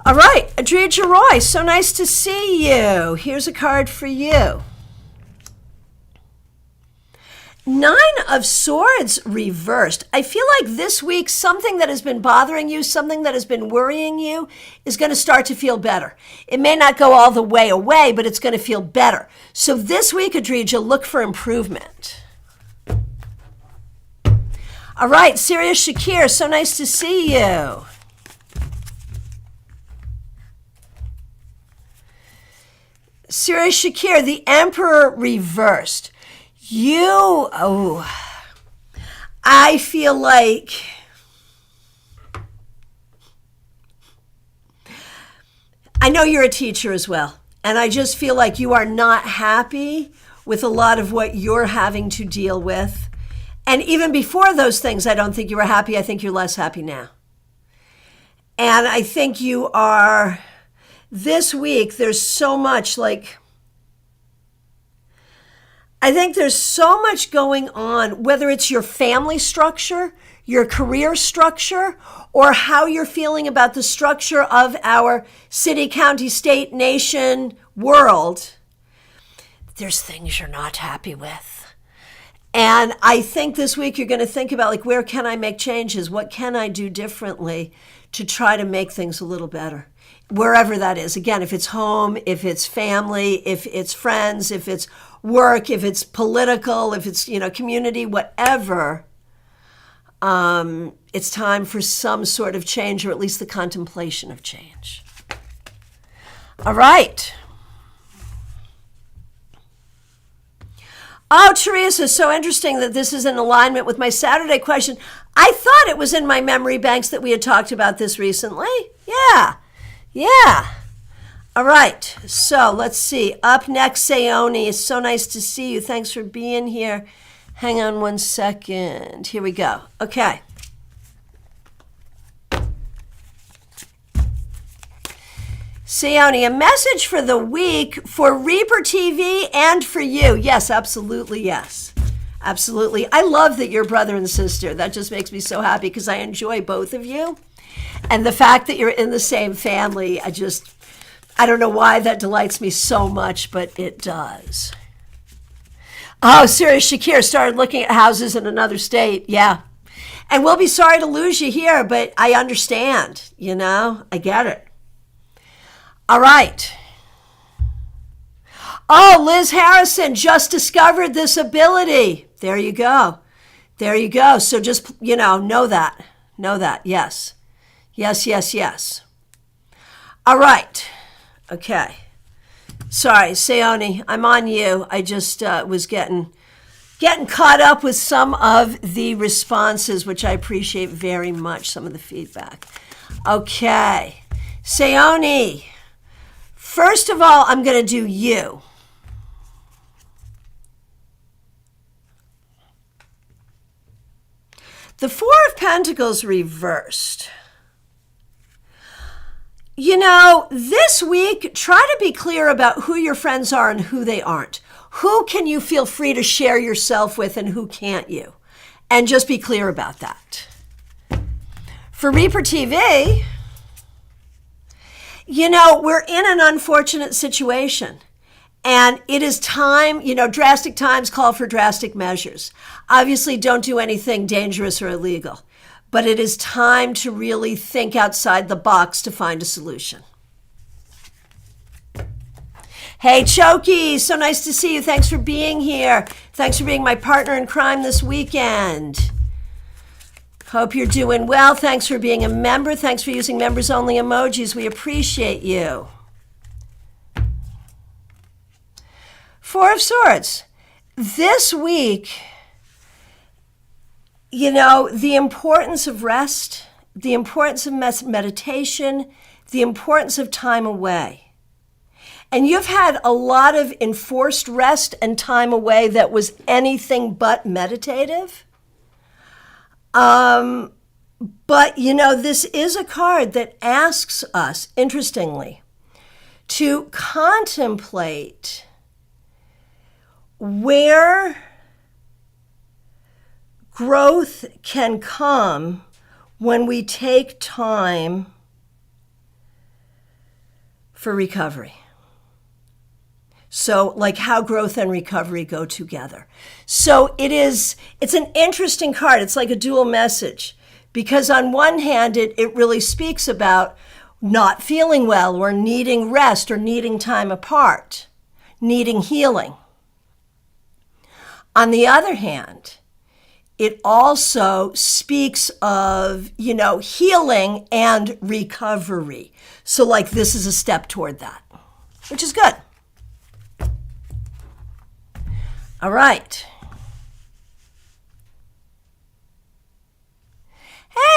All right, Adria Roy, so nice to see you. Here's a card for you. 9 of Swords reversed. I feel like this week, something that has been bothering you, something that has been worrying you, is going to start to feel better. It may not go all the way away, but it's going to feel better. So this week, Adria, look for improvement. All right, Sirius Shakir, so nice to see you. Sirius Shakir, the Emperor reversed. I feel like I know you're a teacher as well, and I just feel like you are not happy with a lot of what you're having to deal with. And even before those things, I don't think you were happy. I think you're less happy now. And I think you are, this week, there's so much like I think there's so much going on, whether it's your family structure, your career structure, or how you're feeling about the structure of our city, county, state, nation, world. There's things you're not happy with. And I think this week you're going to think about, like, where can I make changes? What can I do differently to try to make things a little better? Wherever that is. Again, if it's home, if it's family, if it's friends, if it's work, if it's political, if it's, community, whatever, it's time for some sort of change, or at least the contemplation of change. All right. Oh, Teresa, so interesting that this is in alignment with my Saturday question. I thought it was in my memory banks that we had talked about this recently. Yeah. All right. So let's see. Up next, Sayoni. It's so nice to see you. Thanks for being here. Hang on one second. Here we go. Okay. Sayoni, a message for the week for Reaper TV and for you. Yes, absolutely, yes. Absolutely. I love that you're brother and sister. That just makes me so happy because I enjoy both of you. And the fact that you're in the same family, I don't know why that delights me so much, but it does. Oh, serious, Shakir started looking at houses in another state. Yeah. And we'll be sorry to lose you here, but I understand, I get it. All right. Oh, Liz Harrison just discovered this ability. There you go. So just, know that. Yes. Yes. All right. Okay. Sorry, Sayoni, I'm on you. I just was getting caught up with some of the responses, which I appreciate very much, some of the feedback. Okay. Sayoni, first of all, I'm going to do you. The Four of Pentacles reversed. This week, try to be clear about who your friends are and who they aren't. Who can you feel free to share yourself with and who can't you? And just be clear about that. For Reaper TV, we're in an unfortunate situation. And it is time, drastic times call for drastic measures. Obviously, don't do anything dangerous or illegal. But it is time to really think outside the box to find a solution. Hey, Choki, so nice to see you. Thanks for being here. Thanks for being my partner in crime this weekend. Hope you're doing well. Thanks for being a member. Thanks for using members-only emojis. We appreciate you. Four of Swords. This week, the importance of rest, the importance of meditation, the importance of time away. And you've had a lot of enforced rest and time away that was anything but meditative. But, this is a card that asks us, interestingly, to contemplate where growth can come when we take time for recovery. So, like how growth and recovery go together. So it's an interesting card. It's like a dual message, because on one hand, it really speaks about not feeling well or needing rest or needing time apart, needing healing. On the other hand, it also speaks of, healing and recovery. So like this is a step toward that, which is good. All right.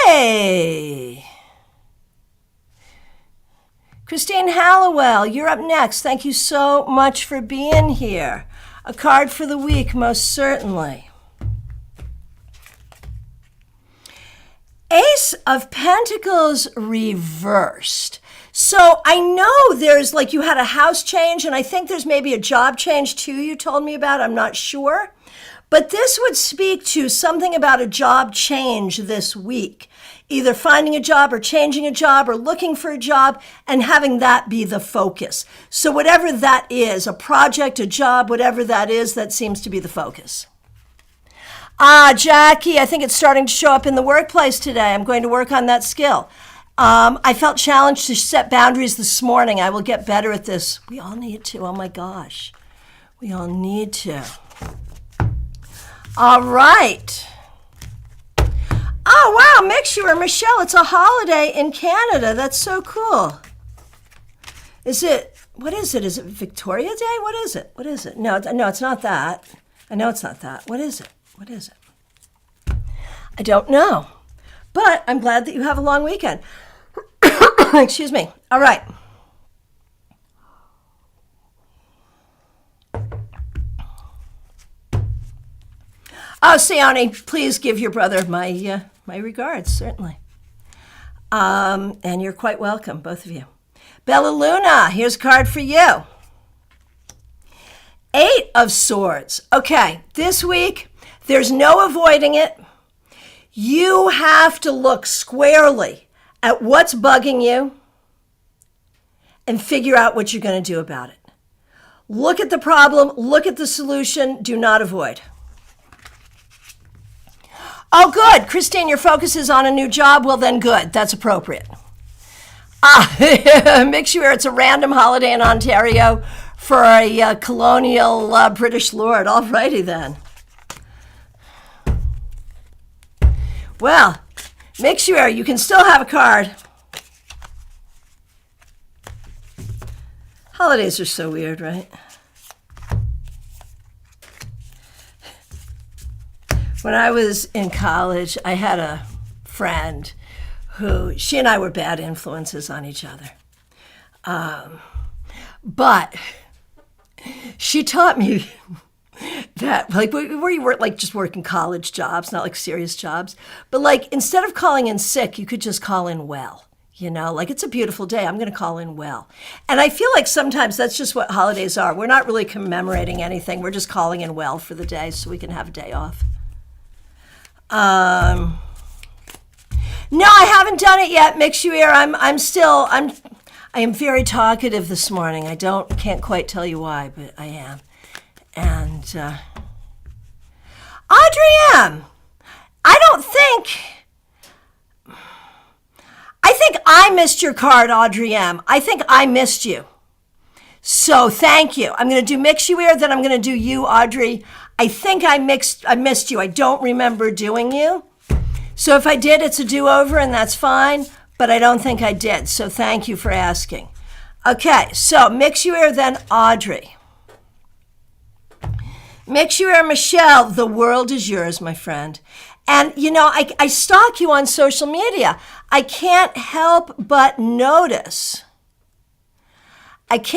Hey. Christine Hallowell, you're up next. Thank you so much for being here. A card for the week, most certainly. Ace of Pentacles reversed. So I know there's like you had a house change, and I think there's maybe a job change too you told me about. I'm not sure. But this would speak to something about a job change this week, either finding a job or changing a job or looking for a job and having that be the focus. So whatever that is, a project, a job, whatever that is, that seems to be the focus. Jackie, I think it's starting to show up in the workplace today. I'm going to work on that skill. I felt challenged to set boundaries this morning. I will get better at this. We all need to. Oh my gosh. We all need to. All right. Oh, wow, Mixture, Michelle, it's a holiday in Canada. That's so cool. What is it? Is it Victoria Day? What is it? What is it? No, it's not that. I know it's not that. What is it? What is it? I don't know. But I'm glad that you have a long weekend. Excuse me. All right. Oh, Sione, please give your brother my regards, certainly. And you're quite welcome, both of you. Bella Luna, here's a card for you. 8 of Swords. Okay, this week, there's no avoiding it. You have to look squarely at what's bugging you and figure out what you're going to do about it. Look at the problem, look at the solution, do not avoid. Oh, good. Christine, your focus is on a new job. Well, then good. That's appropriate. Make sure it's a random holiday in Ontario for a colonial British lord. All righty then. Well, make sure you can still have a card. Holidays are so weird, right? When I was in college, I had a friend who, she and I were bad influences on each other. But she taught me that, like, where you work, like, just working college jobs, not like serious jobs. But, like, instead of calling in sick, you could just call in well. You know, like, it's a beautiful day. I'm going to call in well. And I feel like sometimes that's just what holidays are. We're not really commemorating anything. We're just calling in well for the day so we can have a day off. No, I haven't done it yet, Mixuir. I am very talkative this morning. Can't quite tell you why, but I am. And, Audrey-M, I think I missed your card, Audrey-M. I think I missed you. So thank you. I'm going to do Mixuir, then I'm going to do you, Audrey. I think I missed you. I don't remember doing you. So if I did, it's a do-over, and that's fine, but I don't think I did. So thank you for asking. Okay, so Mixuir, then Audrey. Mixuir, Michelle, the world is yours, my friend. And, you know, I stalk you on social media. I can't help but notice that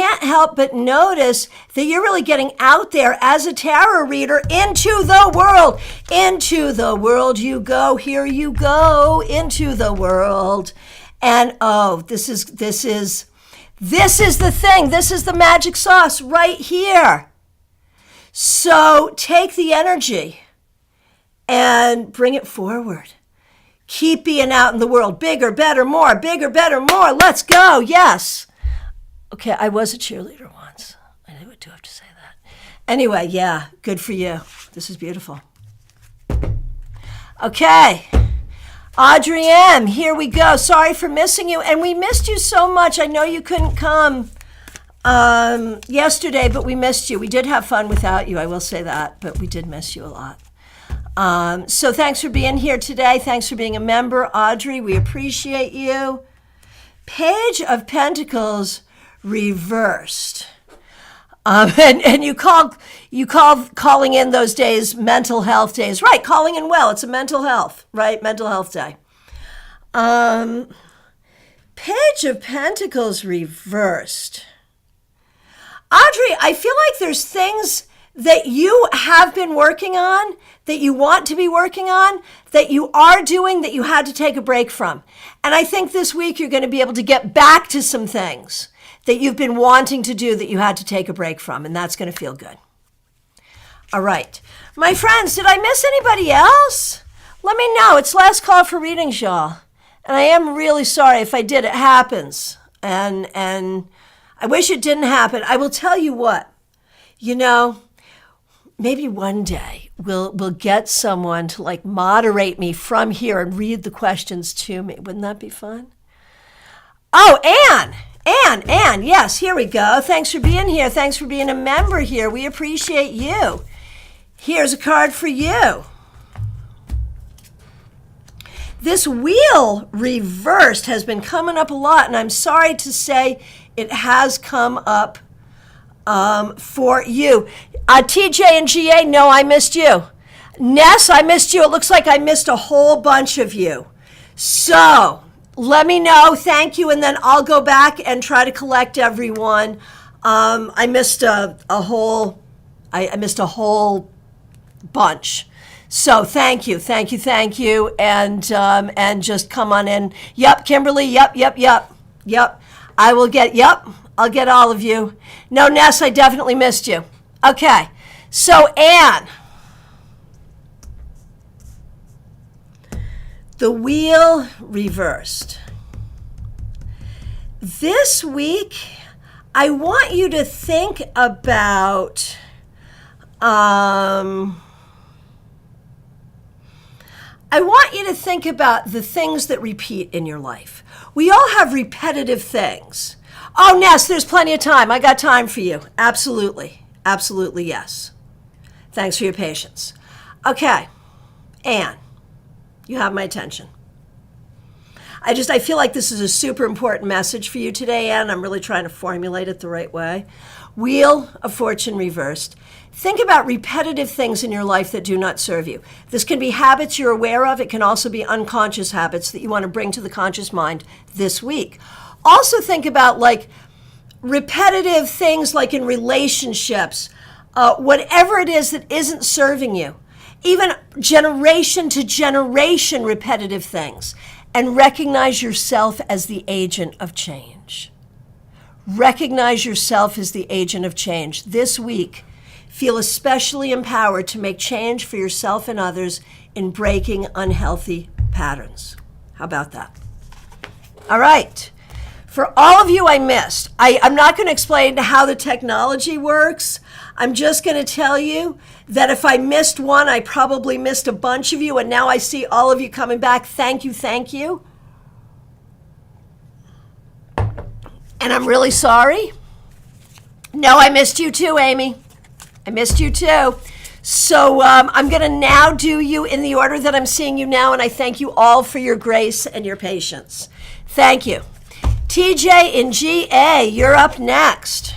you're really getting out there as a tarot reader into the world. Into the world you go. Here you go. Into the world. And this is the thing. This is the magic sauce right here. So take the energy and bring it forward. Keep being out in the world. Bigger, better, more. Bigger, better, more. Let's go. Yes. Okay, I was a cheerleader once. I do have to say that. Anyway, yeah, good for you. This is beautiful. Okay, Audrey M., here we go. Sorry for missing you, and we missed you so much. I know you couldn't come yesterday, but we missed you. We did have fun without you, I will say that, but we did miss you a lot. So thanks for being here today. Thanks for being a member, Audrey. We appreciate you. Page of Pentacles reversed. And you call calling in those days mental health days. Right, calling in well. It's a mental health, right? Mental health day. Page of Pentacles reversed. Audrey, I feel like there's things that you have been working on, that you want to be working on, that you are doing, that you had to take a break from. And I think this week you're going to be able to get back to some things that you've been wanting to do that you had to take a break from, and that's going to feel good. All right. My friends, did I miss anybody else? Let me know. It's last call for readings, y'all. And I am really sorry if I did. It happens. And I wish it didn't happen. I will tell you what. Maybe one day we'll get someone to like moderate me from here and read the questions to me. Wouldn't that be fun? Oh, Anne, yes, here we go. Thanks for being here. Thanks for being a member here. We appreciate you. Here's a card for you. This wheel reversed has been coming up a lot, and I'm sorry to say it has come up for you. TJ and GA, no, I missed you. Ness, I missed you. It looks like I missed a whole bunch of you. So let me know. Thank you. And then I'll go back and try to collect everyone. I missed a whole bunch. So thank you. And just come on in. Yep, Kimberly. Yep. I'll get all of you. No, Ness, I definitely missed you. Okay, so Anne, the wheel reversed. This week, I want you to think about the things that repeat in your life. We all have repetitive things. Oh, Ness, there's plenty of time. I got time for you. Absolutely, yes. Thanks for your patience. Okay, Anne, you have my attention. I feel like this is a super important message for you today, Anne. I'm really trying to formulate it the right way. Wheel of Fortune reversed. Think about repetitive things in your life that do not serve you. This can be habits you're aware of. It can also be unconscious habits that you want to bring to the conscious mind this week. Also think about like repetitive things like in relationships, whatever it is that isn't serving you, even generation to generation repetitive things, and recognize yourself as the agent of change. Recognize yourself as the agent of change. This week, feel especially empowered to make change for yourself and others in breaking unhealthy patterns. How about that? All right. For all of you I missed, I'm not going to explain how the technology works. I'm just going to tell you that if I missed one, I probably missed a bunch of you, and now I see all of you coming back. Thank you. And I'm really sorry. No, I missed you too, Amy. I missed you too. So I'm going to now do you in the order that I'm seeing you now, and I thank you all for your grace and your patience. Thank you. TJ and GA, you're up next.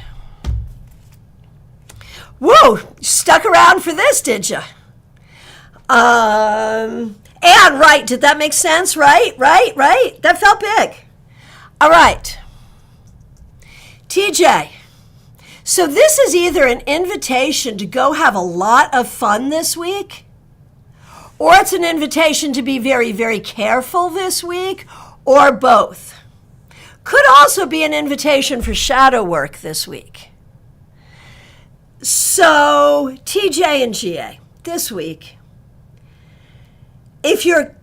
Whoa, stuck around for this, did you? And right, did that make sense? Right. That felt big. All right. TJ, so this is either an invitation to go have a lot of fun this week, or it's an invitation to be very, very careful this week, or both. Could also be an invitation for shadow work this week. So, TJ and GA, this week, if you're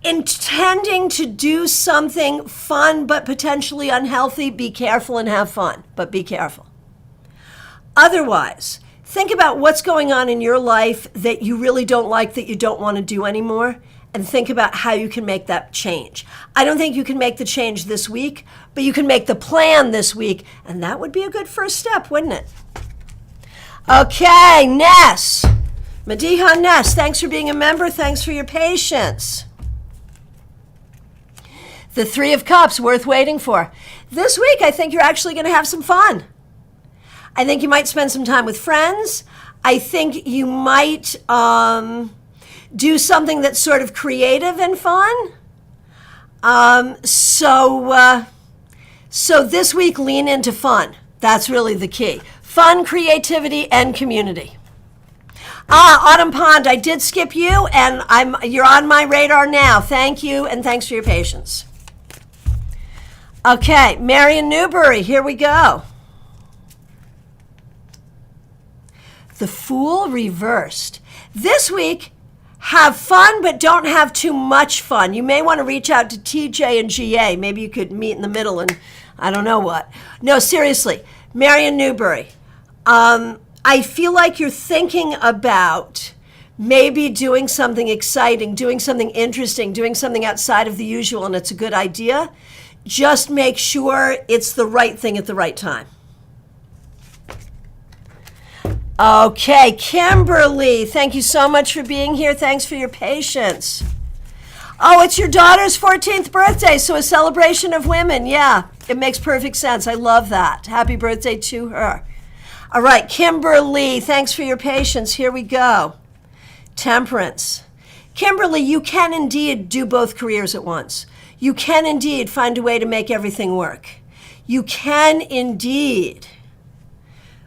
intending to do something fun but potentially unhealthy, be careful and have fun, but be careful. Otherwise, think about what's going on in your life that you really don't like, that you don't want to do anymore, and think about how you can make that change. I don't think you can make the change this week, but you can make the plan this week, and that would be a good first step, wouldn't it? Okay, Ness. Madiha Ness, thanks for being a member. Thanks for your patience. The Three of Cups, worth waiting for. This week, I think you're actually going to have some fun. I think you might spend some time with friends. I think you might do something that's sort of creative and fun. So this week, lean into fun. That's really the key. Fun, creativity, and community. Autumn Pond, I did skip you, and you're on my radar now. Thank you, and thanks for your patience. Okay, Marion Newbury, here we go. The Fool reversed. This week, have fun, but don't have too much fun. You may want to reach out to TJ and GA. Maybe you could meet in the middle and I don't know what. No, seriously, Marion Newbury. I feel like you're thinking about maybe doing something exciting, doing something interesting, doing something outside of the usual, and it's a good idea. Just make sure it's the right thing at the right time. Okay, Kimberly, thank you so much for being here. Thanks for your patience. Oh, it's your daughter's 14th birthday, so a celebration of women. Yeah, it makes perfect sense. I love that. Happy birthday to her. All right, Kimberly, thanks for your patience. Here we go. Temperance. Kimberly, you can indeed do both careers at once. You can indeed find a way to make everything work. You can indeed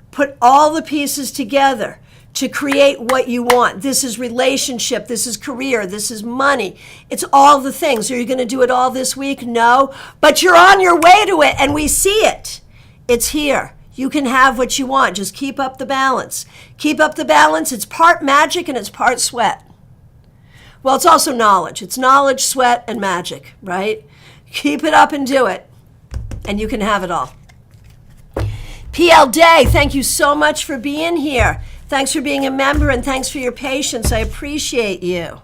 put all the pieces together to create what you want. This is relationship, this is career, this is money. It's all the things. Are you going to do it all this week? No. But you're on your way to it, and we see it. It's here. You can have what you want. Just keep up the balance. Keep up the balance. It's part magic and it's part sweat. Well, it's also knowledge. It's knowledge, sweat, and magic, right? Keep it up and do it, and you can have it all. PL Day, thank you so much for being here. Thanks for being a member, and thanks for your patience. I appreciate you.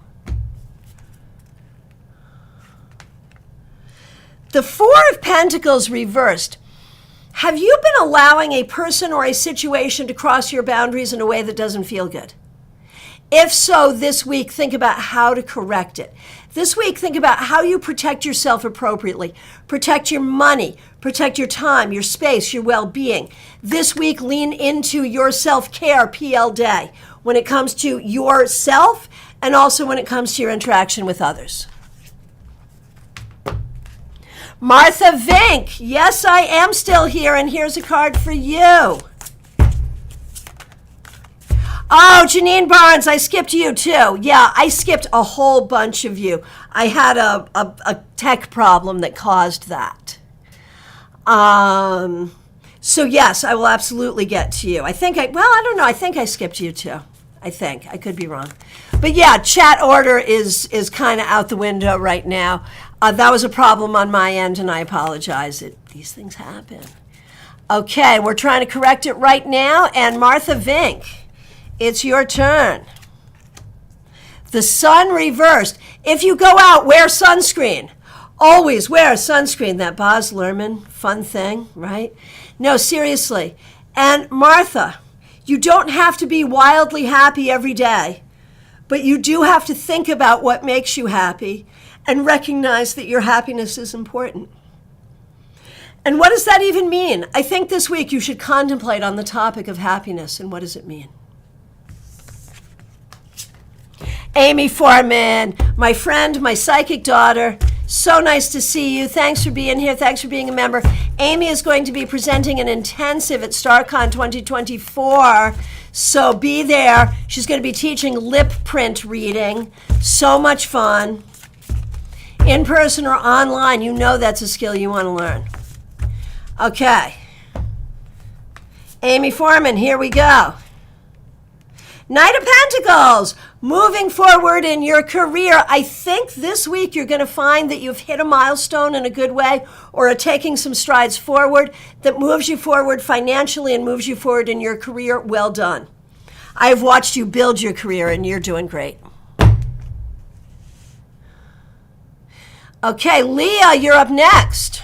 The Four of Pentacles reversed. Have you been allowing a person or a situation to cross your boundaries in a way that doesn't feel good? If so, this week, think about how to correct it. This week, think about how you protect yourself appropriately. Protect your money, protect your time, your space, your well-being. This week, lean into your self-care, PL Day, when it comes to yourself and also when it comes to your interaction with others. Martha Vink, yes, I am still here, and here's a card for you. Oh, Janine Barnes, I skipped you too. Yeah, I skipped a whole bunch of you. I had a tech problem that caused that. So yes, I will absolutely get to you. I don't know. I think I skipped you too. I could be wrong. But yeah, chat order is kind of out the window right now. That was a problem on my end, and I apologize. These things happen. Okay, we're trying to correct it right now. And Martha Vink, it's your turn. The sun reversed. If you go out, wear sunscreen. Always wear sunscreen. That Baz Luhrmann fun thing, right? No, seriously. And Martha, you don't have to be wildly happy every day, but you do have to think about what makes you happy and recognize that your happiness is important. And what does that even mean? I think this week you should contemplate on the topic of happiness and what does it mean? Amy Foreman, my friend, my psychic daughter, so nice to see you. Thanks for being here. Thanks for being a member. Amy is going to be presenting an intensive at StarCon 2024, so be there. She's going to be teaching lip print reading. So much fun. In person or online, you know that's a skill you want to learn. Okay. Amy Foreman, here we go. Knight of Pentacles, moving forward in your career. I think this week you're going to find that you've hit a milestone in a good way or are taking some strides forward that moves you forward financially and moves you forward in your career. Well done. I've watched you build your career and you're doing great. Okay, Leah, you're up next.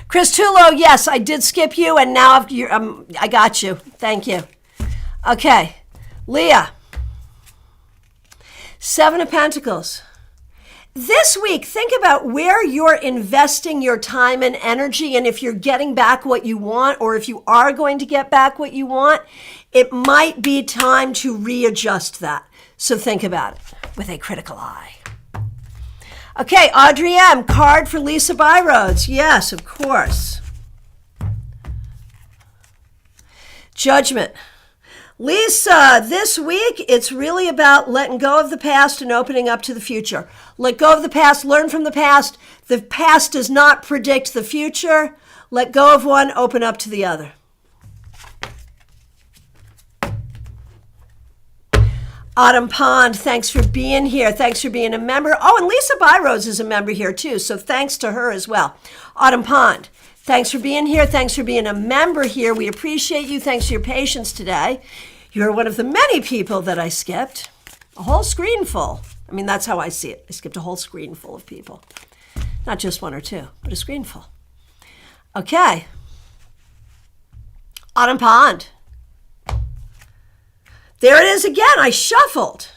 Chris Tullo, yes, I did skip you, and now I got you. Thank you. Okay, Leah, Seven of Pentacles. This week, think about where you're investing your time and energy, and if you're getting back what you want, or if you are going to get back what you want, it might be time to readjust that. So think about it with a critical eye. Okay, Audrey M., card for Lisa Byroads. Yes, of course. Judgment. Lisa, this week, it's really about letting go of the past and opening up to the future. Let go of the past, learn from the past. The past does not predict the future. Let go of one, open up to the other. Autumn Pond, thanks for being here. Thanks for being a member. Oh, and Lisa Byrose is a member here too, so thanks to her as well. Autumn Pond, thanks for being here. Thanks for being a member here. We appreciate you. Thanks for your patience today. You're one of the many people that I skipped. A whole screen full. I mean, that's how I see it. I skipped a whole screen full of people. Not just one or two, but a screen full. Okay. Autumn Pond. There it is again. I shuffled.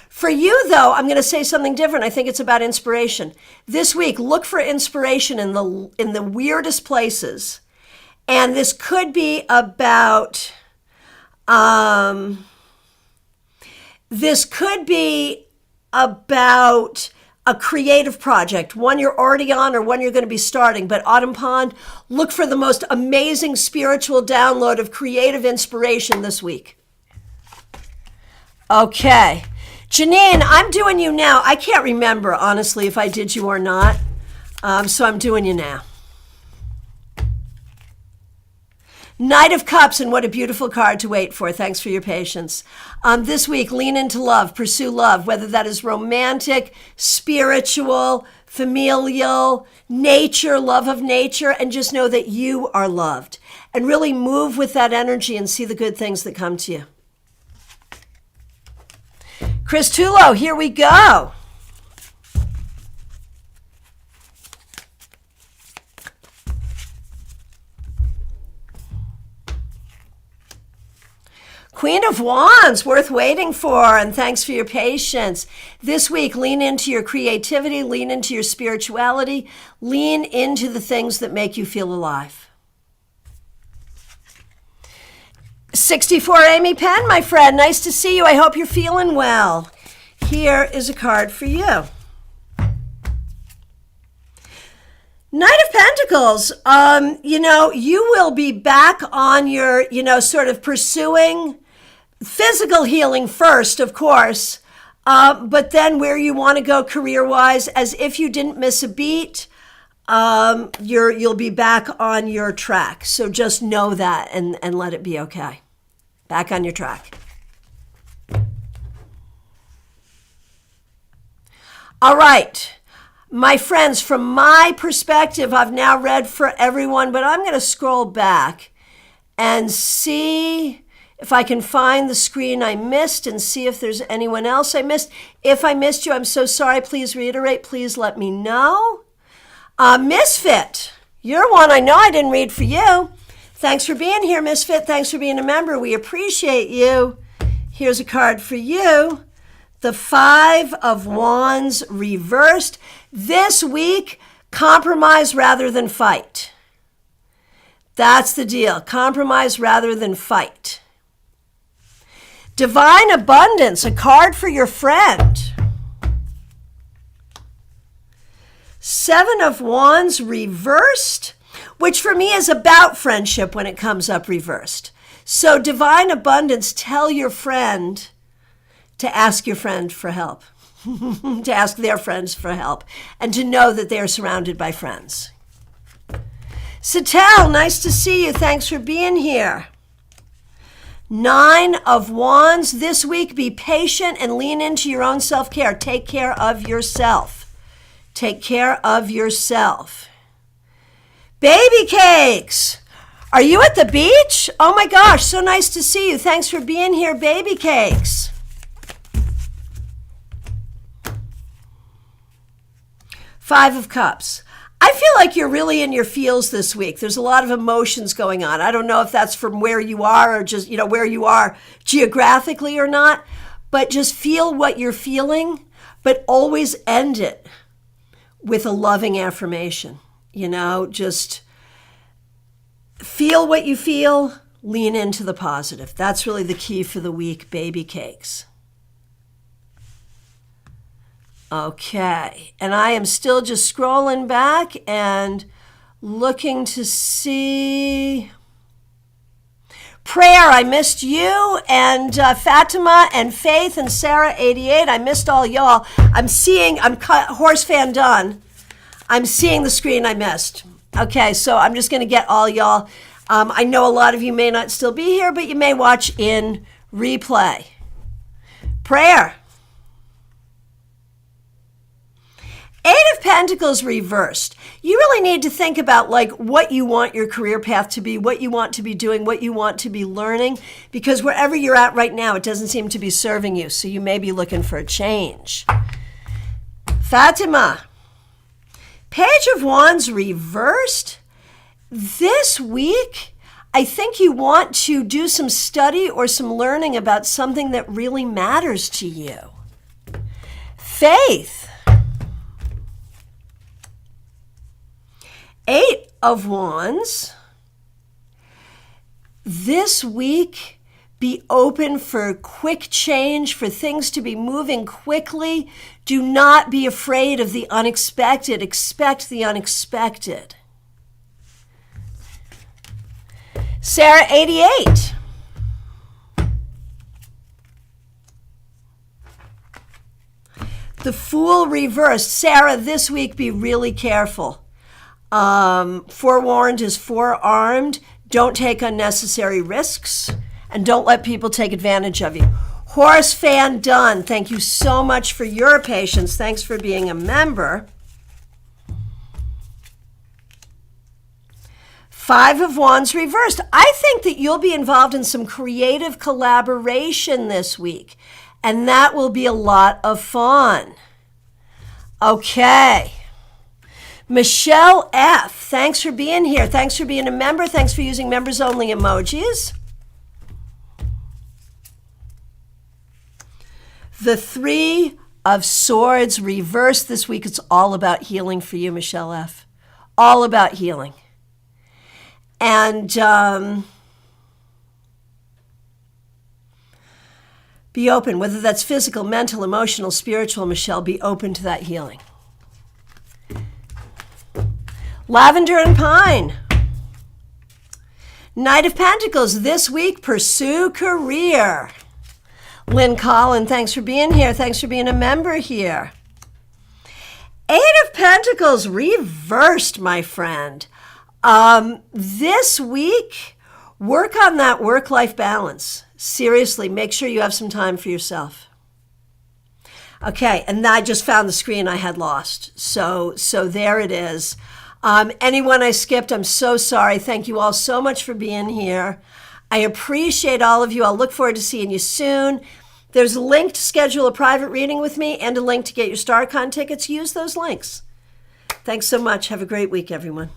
For you, though, I'm going to say something different. I think it's about inspiration. This week, look for inspiration in the weirdest places. And this could be about a creative project, one you're already on or one you're going to be starting. But Autumn Pond, look for the most amazing spiritual download of creative inspiration this week. Okay. Janine, I'm doing you now. I can't remember, honestly, if I did you or not. So I'm doing you now. Knight of Cups, and what a beautiful card to wait for. Thanks for your patience. This week, lean into love, pursue love, whether that is romantic, spiritual, familial, nature, love of nature, and just know that you are loved. And really move with that energy and see the good things that come to you. Chris Tulo, here we go. Queen of Wands, worth waiting for, and thanks for your patience. This week, lean into your creativity, lean into your spirituality, lean into the things that make you feel alive. 64 Amy Penn, my friend, nice to see you. I hope you're feeling well. Here is a card for you. Knight of Pentacles, you will be back on your, sort of pursuing physical healing first, of course, but then where you want to go career-wise, as if you didn't miss a beat, you'll be back on your track. So just know that and let it be okay. Back on your track. All right. My friends, from my perspective, I've now read for everyone, but I'm going to scroll back and see if I can find the screen I missed and see if there's anyone else I missed. If I missed you, I'm so sorry. Please reiterate. Please let me know. Misfit, you're one I know I didn't read for you. Thanks for being here, Misfit. Thanks for being a member. We appreciate you. Here's a card for you. The Five of Wands reversed. This week, compromise rather than fight. That's the deal. Compromise rather than fight. Divine Abundance, a card for your friend. Seven of Wands reversed, which for me is about friendship when it comes up reversed. So Divine Abundance, tell your friend to ask your friend for help, to ask their friends for help, and to know that they're surrounded by friends. Satel, nice to see you. Thanks for being here. Nine of Wands. This week, be patient and lean into your own self-care. Take care of yourself. Take care of yourself. Baby Cakes. Are you at the beach? Oh my gosh, so nice to see you. Thanks for being here, Baby Cakes. Five of Cups. I feel like you're really in your feels this week. There's a lot of emotions going on. I don't know if that's from where you are or just, where you are geographically or not, but just feel what you're feeling, but always end it with a loving affirmation. Just feel what you feel, lean into the positive. That's really the key for the week, Baby Cakes. Okay, and I am still just scrolling back and looking to see. Prayer, I missed you, and Fatima and Faith and Sarah 88. I missed all y'all. I'm Horse Fan Done. I'm seeing the screen I missed. Okay, so I'm just going to get all y'all. I know a lot of you may not still be here, but you may watch in replay. Prayer. Eight of Pentacles reversed. You really need to think about like what you want your career path to be, what you want to be doing, what you want to be learning, because wherever you're at right now, it doesn't seem to be serving you. So you may be looking for a change. Fatima. Page of Wands reversed. This week, I think you want to do some study or some learning about something that really matters to you. Faith. Eight of Wands. This week, be open for quick change, for things to be moving quickly. Do not be afraid of the unexpected. Expect the unexpected. Sarah, 88. The Fool reversed. Sarah, this week, be really careful. Forewarned is forearmed. Don't take unnecessary risks, and don't let people take advantage of you. Horse Fan Done. Thank you so much for your patience. Thanks for being a member. Five of Wands reversed. I think that you'll be involved in some creative collaboration this week, and that will be a lot of fun. Okay. Michelle F., thanks for being here. Thanks for being a member. Thanks for using members-only emojis. The Three of Swords reversed this week. It's all about healing for you, Michelle F. All about healing. And be open, whether that's physical, mental, emotional, spiritual, Michelle, be open to that healing. Lavender and Pine. Knight of Pentacles. This week, pursue career. Lynn Collin, thanks for being here. Thanks for being a member here. Eight of Pentacles reversed, my friend. This week, work on that work-life balance. Seriously, make sure you have some time for yourself. Okay, and I just found the screen I had lost. So there it is. Anyone I skipped, I'm so sorry. Thank you all so much for being here. I appreciate all of you. I'll look forward to seeing you soon. There's a link to schedule a private reading with me and a link to get your StarCon tickets. Use those links. Thanks so much. Have a great week, everyone.